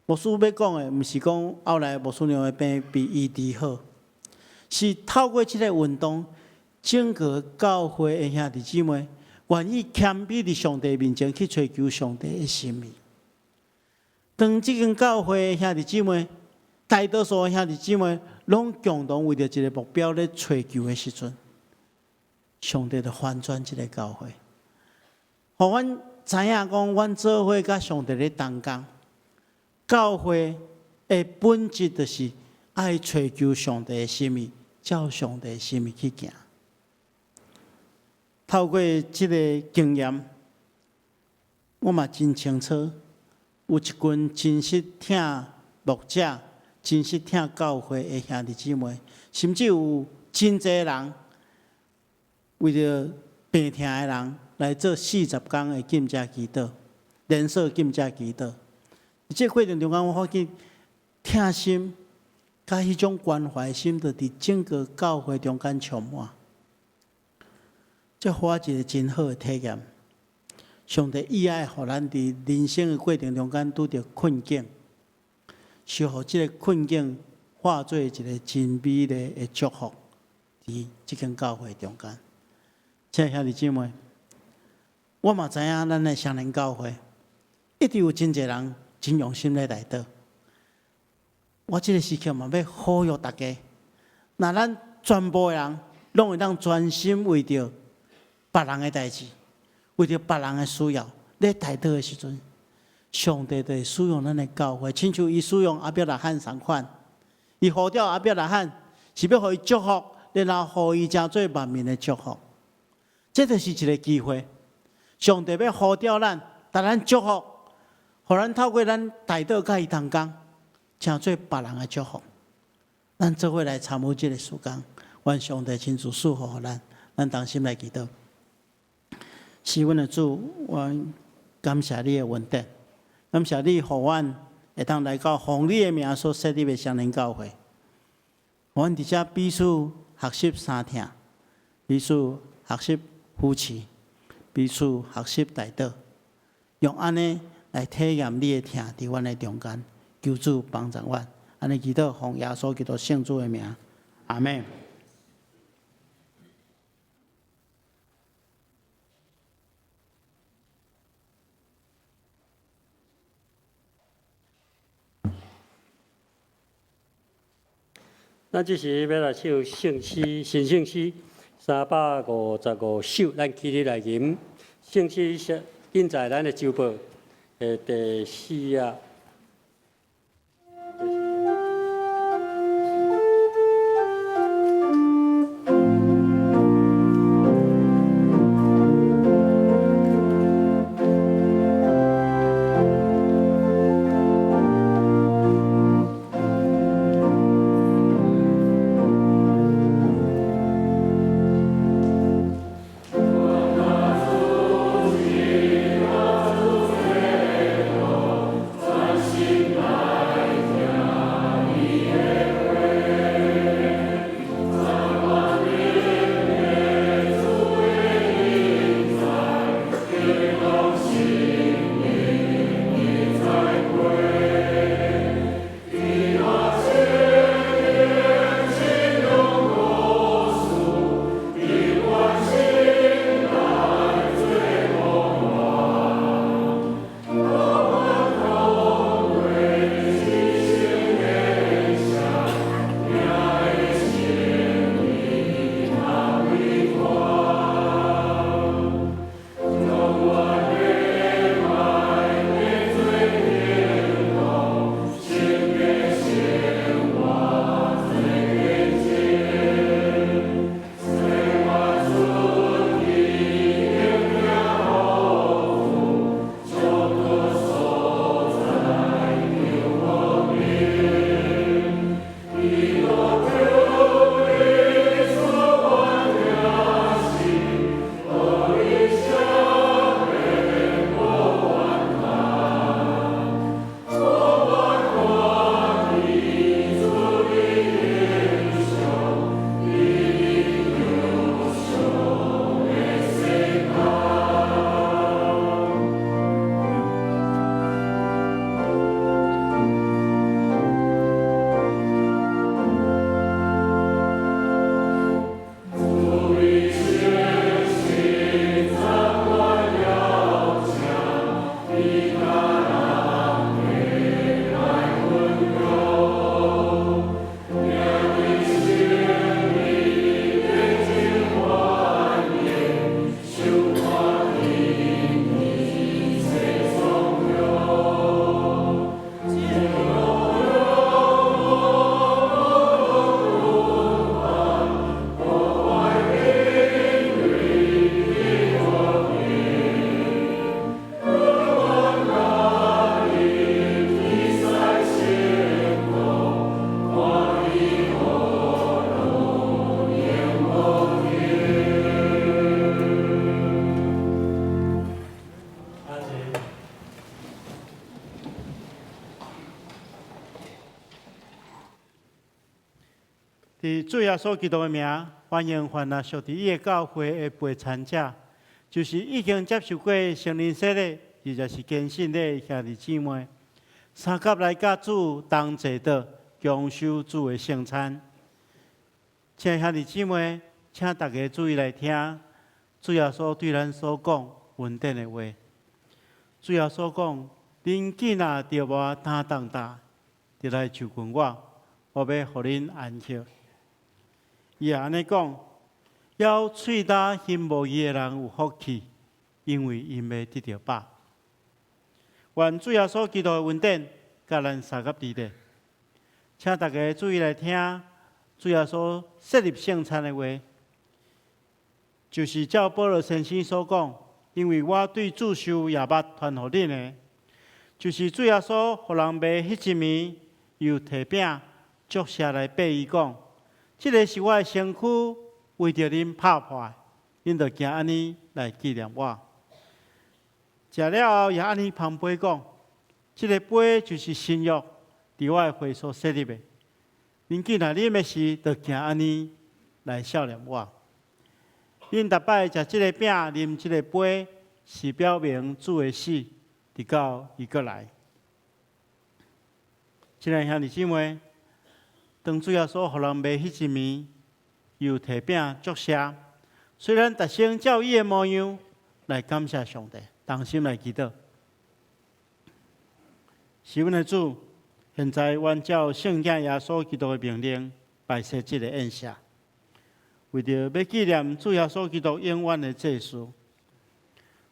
牧师要讲的，毋是讲后来牧师娘的病被医治好，是透过即个运动，整个教会的兄弟姊妹愿意谦卑伫上帝面前去追求上帝的心意。当即间教会的兄弟姊妹，大多数的兄弟姊妹，拢共同为着一个目标咧追求的时阵，上帝就翻转即个教会，互阮知影讲，阮做伙甲上帝咧同工，教会的本质就是爱追求上帝的心意，照上帝的心意去行。透过即个经验，我嘛真清楚，有一群真实听牧者、真实听教会的兄弟姊妹，甚至有真侪人为着病痛的人来做40天的禁食祈祷，连续禁食祈祷。在这过程中间，我发现疼心甲迄种关怀心，就伫整个教会中间充满。这互我一个真好的体验。上帝意爱互咱伫人生的过程中间拄着困境，是互即个困境化作一个真美丽的祝福，伫即间教会中间。亲爱兄弟姊妹，我嘛知影咱的双连教会一直有真侪人真用心咧来祷。我即个时刻嘛要呼吁大家，若咱全部的人拢会当专心为着别人的代志。为着别人的需要，咧祷祷的时阵，上帝就会使用咱的教会，亲像伊使用阿伯拉罕同款。伊呼召阿伯拉罕，是要互伊祝福，然后互伊成做万民的祝福。这就是一个机会，上帝要呼召咱，但咱祝福，互咱透过咱祷祷甲伊同工，成做别人的祝福。咱做伙来参与这个时间，愿上帝亲自赐福互咱，咱同心来祈祷。是阮的主，我感谢你的恩典，感谢你，互阮会当来到奉你的名所设立的双连教会。阮伫遮彼此学习相听，彼此学习扶持，彼此学习祷祷，用安尼来体验你的疼伫阮的中间，求主帮助阮。安尼祈祷，奉耶稣基督圣主的名，阿门。咱这时要来唱圣诗，新圣诗355首，咱起立来吟。圣诗是印在咱的周报第4页。我伫主耶稣基督的名，欢迎凡那属伫伊的教会的陪参者，就是已经接受过圣灵洗礼，或者是坚信的兄弟姊妹，三甲来甲主同坐道，享受主的圣餐。请兄弟姊妹，请大家注意来听，主耶稣对咱所讲稳定的话。主耶稣讲：恁囡仔着我担当大，就来求问我，我要互恁安息。伊也安尼讲，要喙焦心无义的人有福气，因为因要得到饱。愿主耶稣基督的恩典，甲咱三甲伫咧。请大家注意来听，主耶稣设立圣餐的话，就是照保罗先生所讲，因为我对主受耶肉传互恁的，就是主耶稣互人卖迄一暝，又摕饼祝谢来拜伊讲。这个是我的身躯，为着恁拍破的，恁着行安尼来纪念我。食了后，也安尼旁杯讲，这个杯就是新约，伫我的会所设立的。恁囡仔啉的时，着行安尼来孝念我。恁逐摆食这个饼，啉这个杯，是表明主的死，直到伊过来。亲爱兄弟姊妹，当主耶稣互人卖迄一暝，又摕饼祝谢，虽然逐生照伊的模样来感谢上帝，同心来祈祷。是阮的主，现在按照圣经耶稣基督的命令，摆设这个宴席，为着要纪念主耶稣基督永远的祭祀。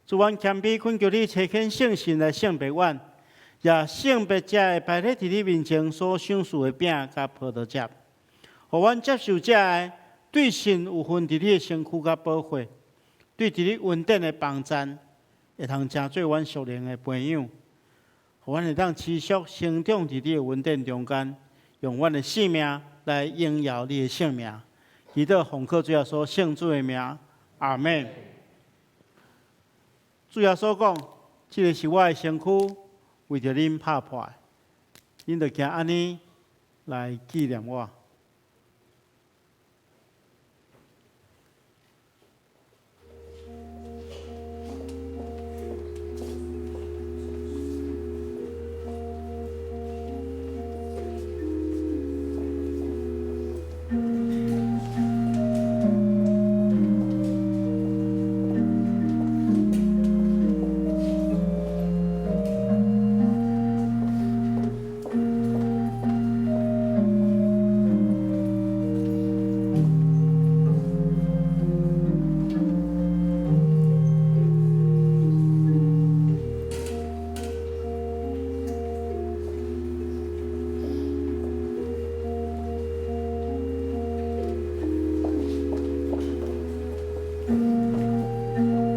主，阮谦卑恳求你垂肯圣神来圣别阮。也圣别者会摆咧伫你面前所赏赐的饼甲葡萄汁，互阮接受者的对神有份伫你的身躯甲保护，对伫你稳定的帮赞，会通成做阮属灵的培养，互阮会当持续成长伫你的稳定中间，用阮的性命来荣耀你的圣名。祈祷奉靠主耶稣圣主的名，阿门。主耶稣讲：这个是我的身躯。为着恁拍破，恁着行安尼来纪念我。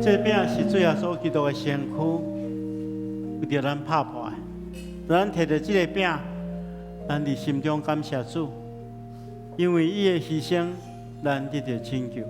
这饼是主耶稣基督的身躯，为着咱拍破的。咱摕着这个饼，咱伫心中感谢主，因为伊的牺牲，咱得到拯救。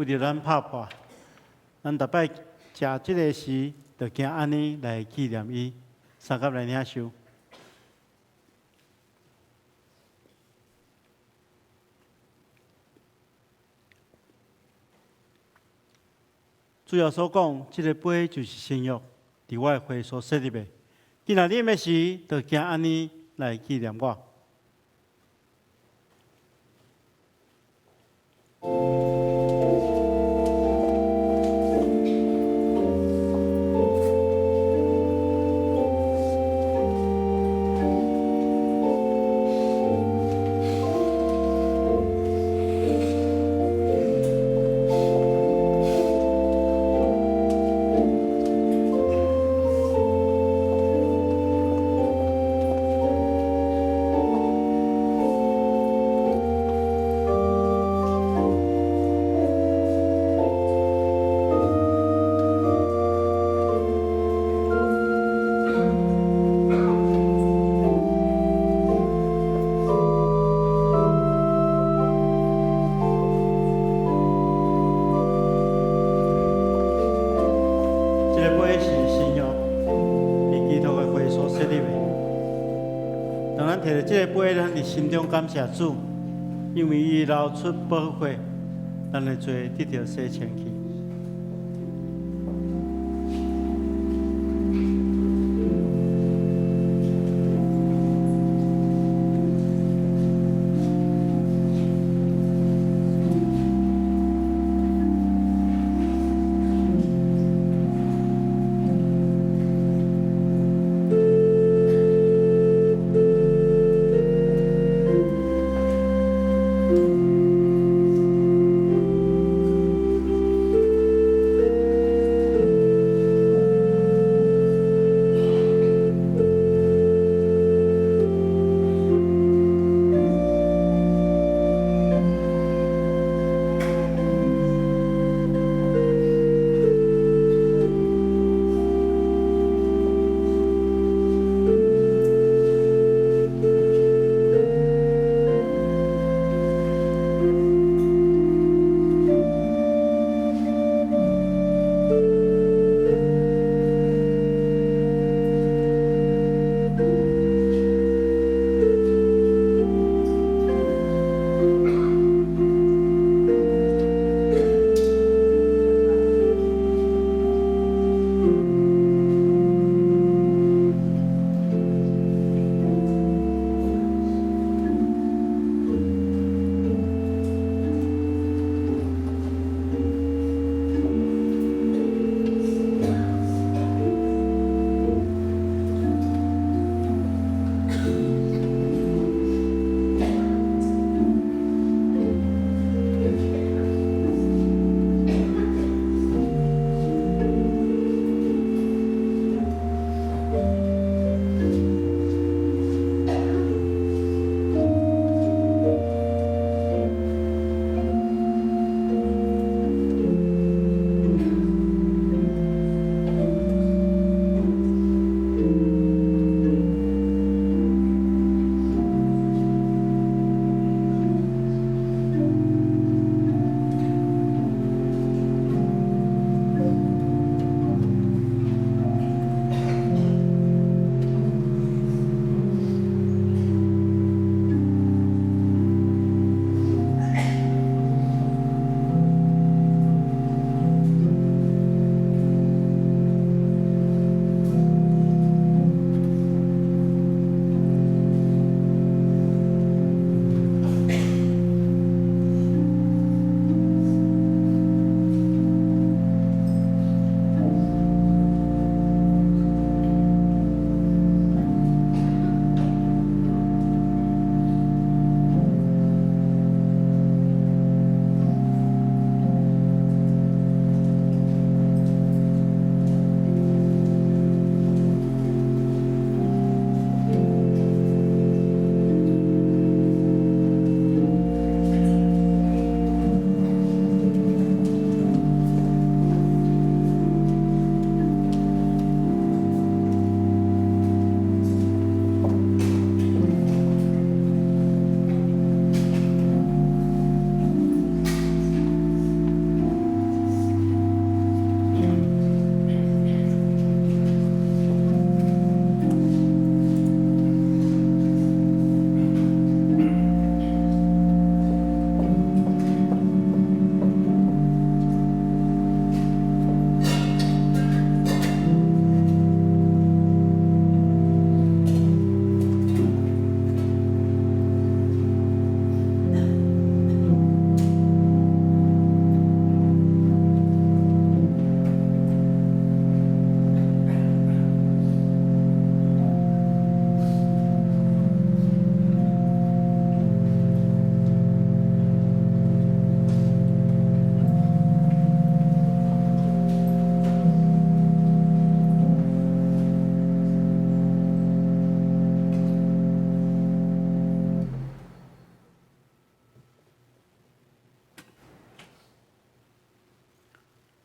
为着咱拍破，咱逐摆食即个时，就惊安尼来纪念伊。三甲来领受。主要所讲，即个杯就是新约，伫我的会所设立的。今仔日的时，就惊安尼来纪念我。这个杯，咱伫心中感谢主，因为伊流出宝血，咱的罪得到洗清去。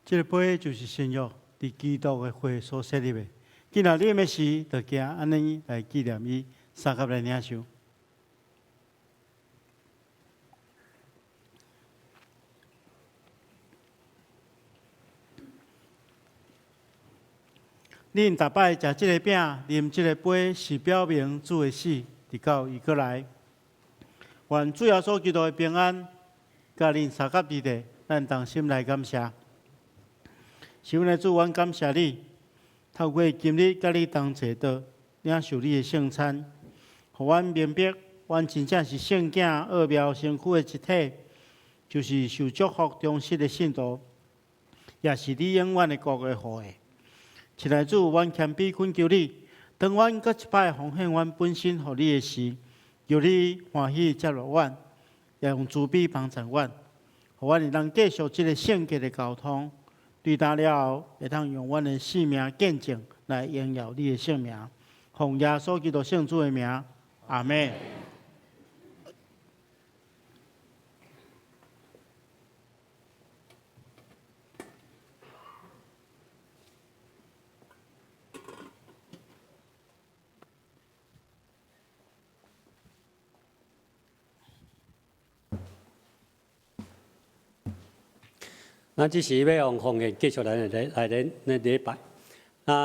这个杯就是新约，伫基督的血所设立的。今仔日的时，就行安尼来纪念伊，三甲来领受。恁逐摆食即个饼、啉即个杯，是表明主的死，直到伊过来。愿主耶稣基督的平安，甲恁三甲伫地，咱同心来感谢。是阮的主，阮感谢你，透过今日甲你同齐到领受你的圣餐，互阮明白，阮真正是圣囝奥妙身躯的一体，就是受祝福忠实的信徒，也是你永远的国的后裔。亲爱的主，阮谦卑恳求你，当阮搁一摆奉献阮本身互你的时，求你欢喜接纳阮，也用慈悲帮助阮，互阮会当继续这个圣洁的交通。对答了后，会当用阮的性命见证来荣耀你的圣名。奉耶稣基督圣主的名，阿门。咱即时要用奉献继续咱的礼拜。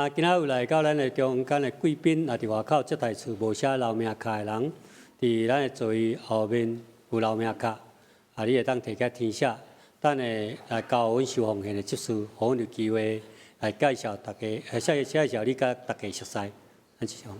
今仔有来到咱的中间的贵宾，伫外口接待处无写留名卡的人，伫咱的座位后面有留名卡，你会当摕起填写，等下来交阮收奉献的执事，互阮有机会来介绍大家，介绍你甲大家熟悉，咱是样。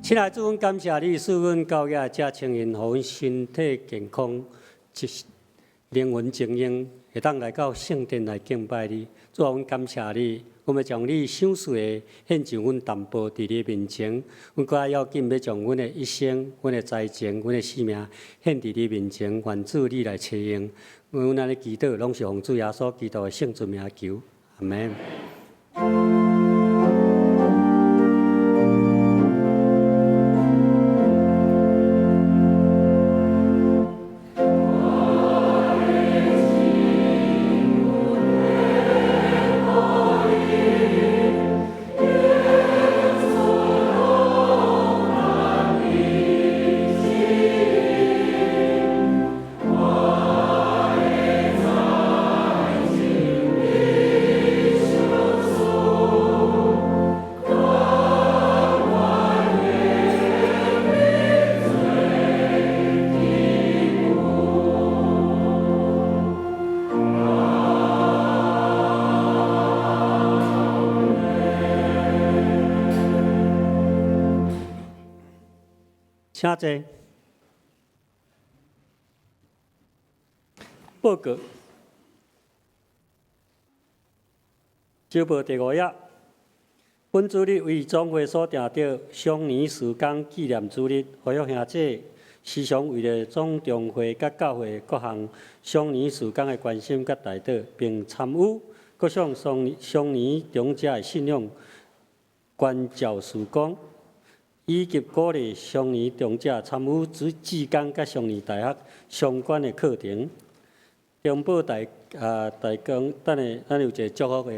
亲爱的主，阮感谢你，使阮教业遮青年，互阮身体健康，灵魂精英，会当来到圣殿来敬拜你。主啊，阮感谢你，阮要将你赏赐的献上阮淡薄伫你面前。阮更要紧要将阮的一生、阮的财情、阮的性命献伫你面前，愿主你来垂用。阮安尼祈祷，拢是奉主耶稣基督的圣尊名求，阿门。请坐。报告。小报第5页。本主日为总会所定着双年时间纪念主日，呼吁兄姐时常为了总中会甲教会各项双年时间的关心甲带导，并参与各项双年长者的信仰关照事工，以及鼓励双年长者参与志工甲双年大学相关的课程。中报大纲，等下咱有一个祝福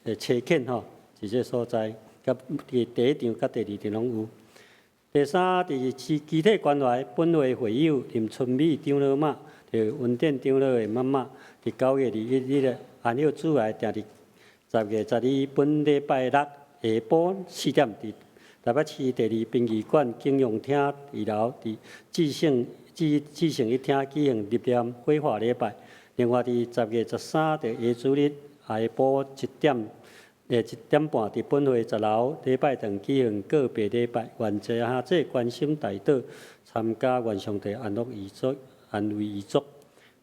的车券吼。伫这所在，甲第1场甲第2场拢有。第3，伫集体关怀本会会友林春美长老妈，着文典长老的妈妈，伫9月21日安孝主来定伫10月12本礼拜六下晡4点，伫台北市第2殡仪馆景荣厅2楼，伫至圣一厅举行立念火化礼拜。另外，伫10月13日下主日下晡1点。1点半，伫本会10楼礼拜堂举行个别礼拜，愿者兄姐关心带导参加，愿上帝安慰遗嘱。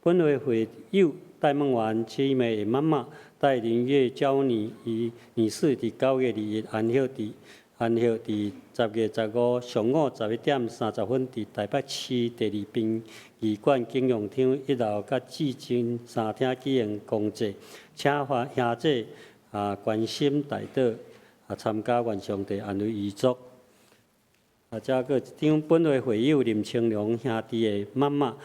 本会会友戴梦媛姊妹的妈妈戴林月娇女士，伫9月2日安孝伫10月15上午11点30分，伫台北市第2殡仪馆景荣厅1楼甲至真3厅举行公祭，请兄姐。关心带导参加，愿上帝安慰遗嘱。再个一张本会会友林清良兄弟的妈妈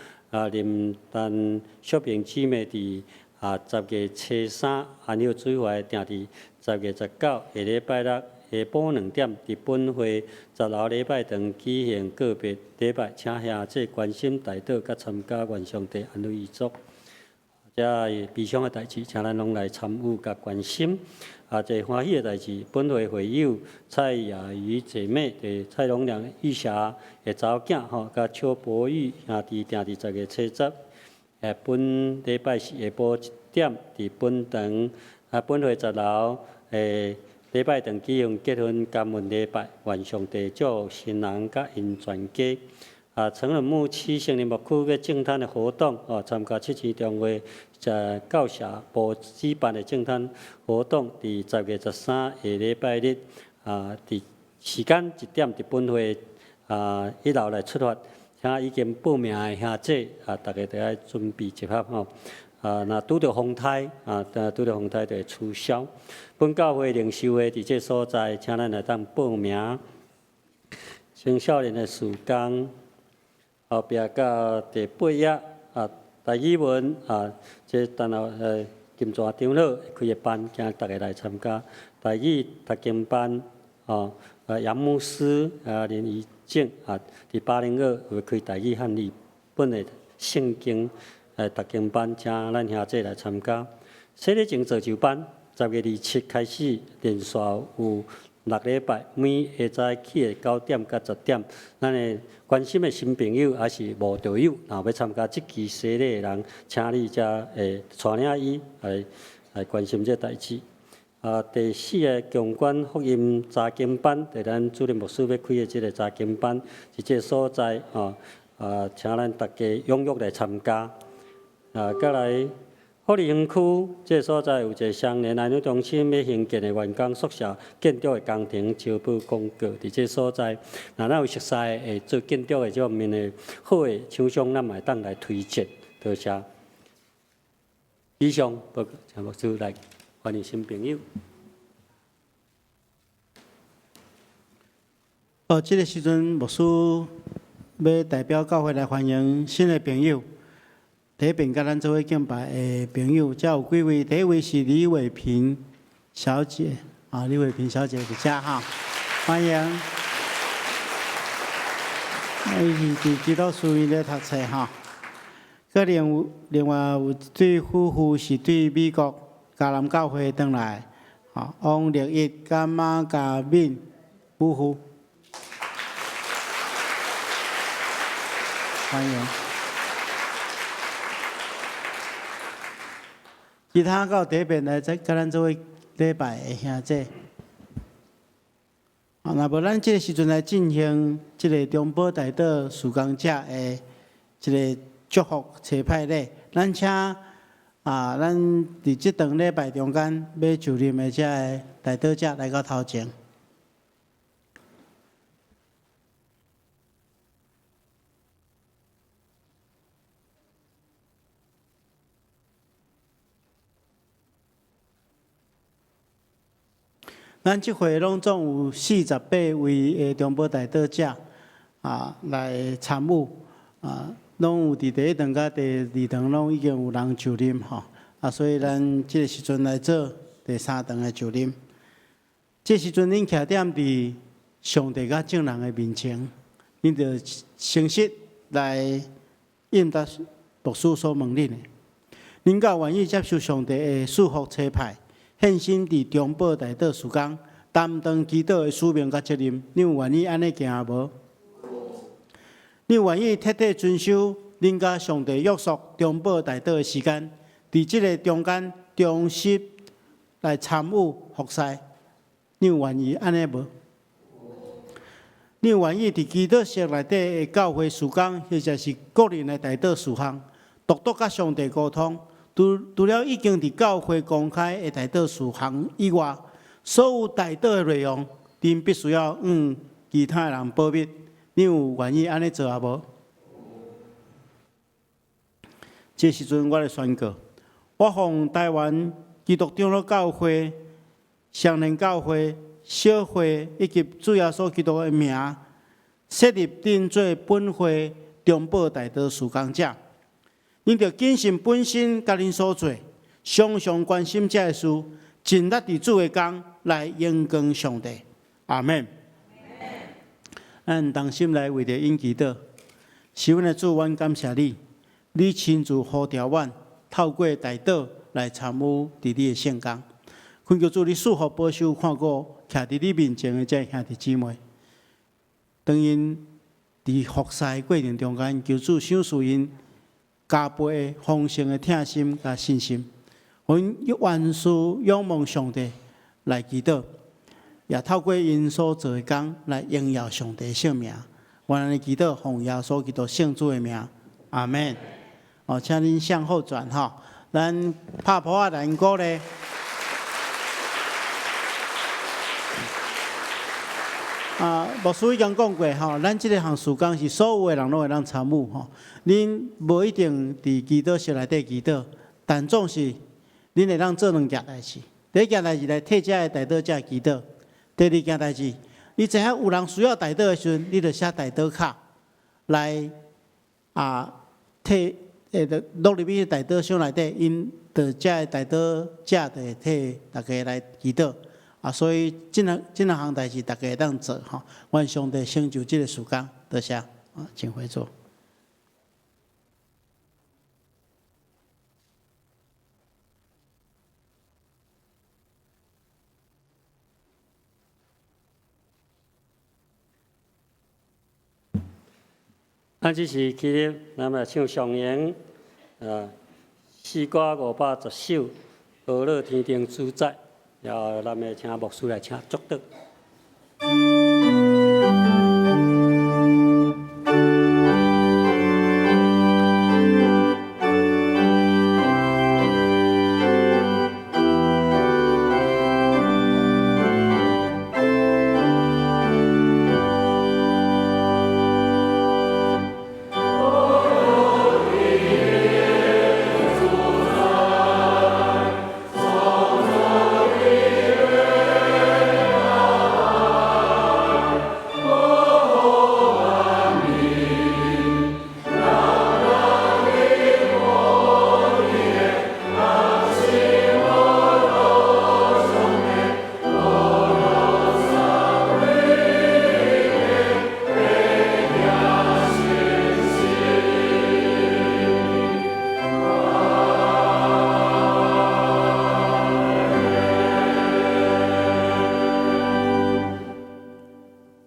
林丹淑萍姊妹伫10月3安孝主怀定伫10月19下礼拜六下晡2点，伫本会10楼礼拜堂举行个别礼拜，请兄姐关心带导甲参加，愿上帝安慰遗嘱。这悲伤的代志，请咱拢来参与甲关心。这欢喜的代志，本会会友蔡雅瑜姐妹、蔡荣良、玉霞的查某囝吼，甲邱博宇兄弟定伫10月70，本礼拜四下晡1点，伫本会10楼礼拜堂举行结婚感恩礼拜，愿上帝祝新人甲因全家。成人牧区成人牧区嘅净滩的活动，参加7市中会教社部举办的净滩活动，伫10月13下礼拜日，伫时间1点，伫本会1楼来出发，请已经报名的兄姐大家都要准备集合吼。若拄着风台，拄着风台就会取消。本教会领袖会伫这所在，请咱来当报名。青少年的时光。后壁到第8页大语文这等候金泉长老开的班，请大家来参加。大语读经班杨牧师林怡静伫802会开大语汉语本的圣经读经班，请咱兄弟来参加。洗礼前造就班10月27开始连续有6礼拜，每下早起的9点到10点，咱的关心的新朋友还是无队友，若要参加这期洗礼的人，请你才会带领伊来关心这代志。第4个共管福音查经班，就咱主任牧师要开的这个查经班，是这所在请咱大家踊跃来参加。再来。福利园区这所在有一个双年安养中心要兴建的员工宿舍建筑的工程招标公告，伫这所在，若咱有熟悉的做建筑的这方面的好的厂商，咱嘛当来推荐，多谢。以上报告，请牧师来欢迎新朋友。这个时阵牧师要代表教会来欢迎新的朋友。第一遍甲咱做伙敬拜的朋友，才有几位。第一位是李伟萍小姐，李伟萍小姐伫遮哈，欢迎。伊是伫基督书院咧读册哈。个另外有一对夫妇是对美国迦南教会回来，王立一甲马家敏夫妇，欢迎。其他到第一遍来再甲咱做伙礼拜的兄弟，若无咱这个时阵来进行即个中保大道施工者的一个祝福车派礼，咱请咱伫即场礼拜中间要就任的遮个大道者来到头前。咱即回拢总有48位的中保大道者来参与拢有伫第一场甲第二场拢已经有人就任吼所以咱即个时阵来做第3场的就任。即时阵恁徛踮伫上帝甲众人的面前，恁着诚实来应答牧师所问恁的。恁敢愿意接受上帝的祝福差派？献身伫中保大道施工，担当基督的使命甲责任，你有愿意安尼行无？你有愿意彻底遵守恁甲上帝约束中保大道的时间，伫即个中间忠实来参与服侍？你有愿意安尼无？你有愿意伫基督社内底的教会施工，或者是个人的大道事项，独独甲上帝沟通？除了已经伫教会公开的大道事项以外，所有大道的内容，恁必须要其他人保密。你有愿意安尼做啊无？这时阵我来宣告，我奉台湾基督长老教会、双连教会、小会以及主耶稣基督的名，设立定做本会中保大道施工者。恁着谨慎本身，甲恁所做，常常关心这个事，尽力伫主的工来荣光上帝。阿门。咱同心来为着因祈祷，是阮的主，阮感谢你，你亲自呼召阮，透过大道来参与伫你的圣工。恳求主你赐福保守，看顾徛伫你面前的这兄弟姊妹，当因伫服侍过程中间，求主赏赐因加倍丰盛的听心甲信心，阮万事仰望上帝来祈祷，也透过因所做的工来荣耀上帝的圣名。愿安尼祈祷，奉耶稣基督圣主的名，阿门。请恁向后转吼，咱拍鼓啊，来鼓励。牧师已经讲过吼，咱即个项事工是所有的人拢会当参与吼。恁无一定伫基督社内底祈祷，但总是恁会当做两件代志。第一件代志来替遮的大道者祈祷；第二件代志，你知影有人需要大道的时阵，你着写大道卡来替落入去大道箱内底，因着遮的大道者着会替大家来祈祷。所以这两项代志大家会当做吼，愿上帝成就这个事工，多谢请回座。这是今日咱们唱上言诗歌510首，何乐天定主宰。然后，咱们请牧师来请祝祷。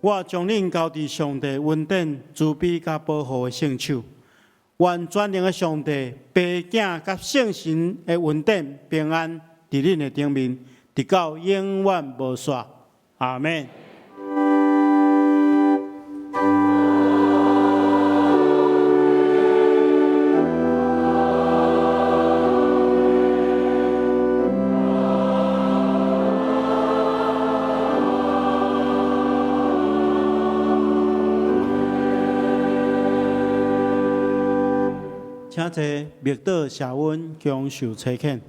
我将恁交伫上帝恩典、慈悲甲保护的圣手，愿全能的上帝、爸囝甲圣神的恩典、平安伫恁的顶面，直到永远无煞。阿门。请坐密道谢温将受差遣。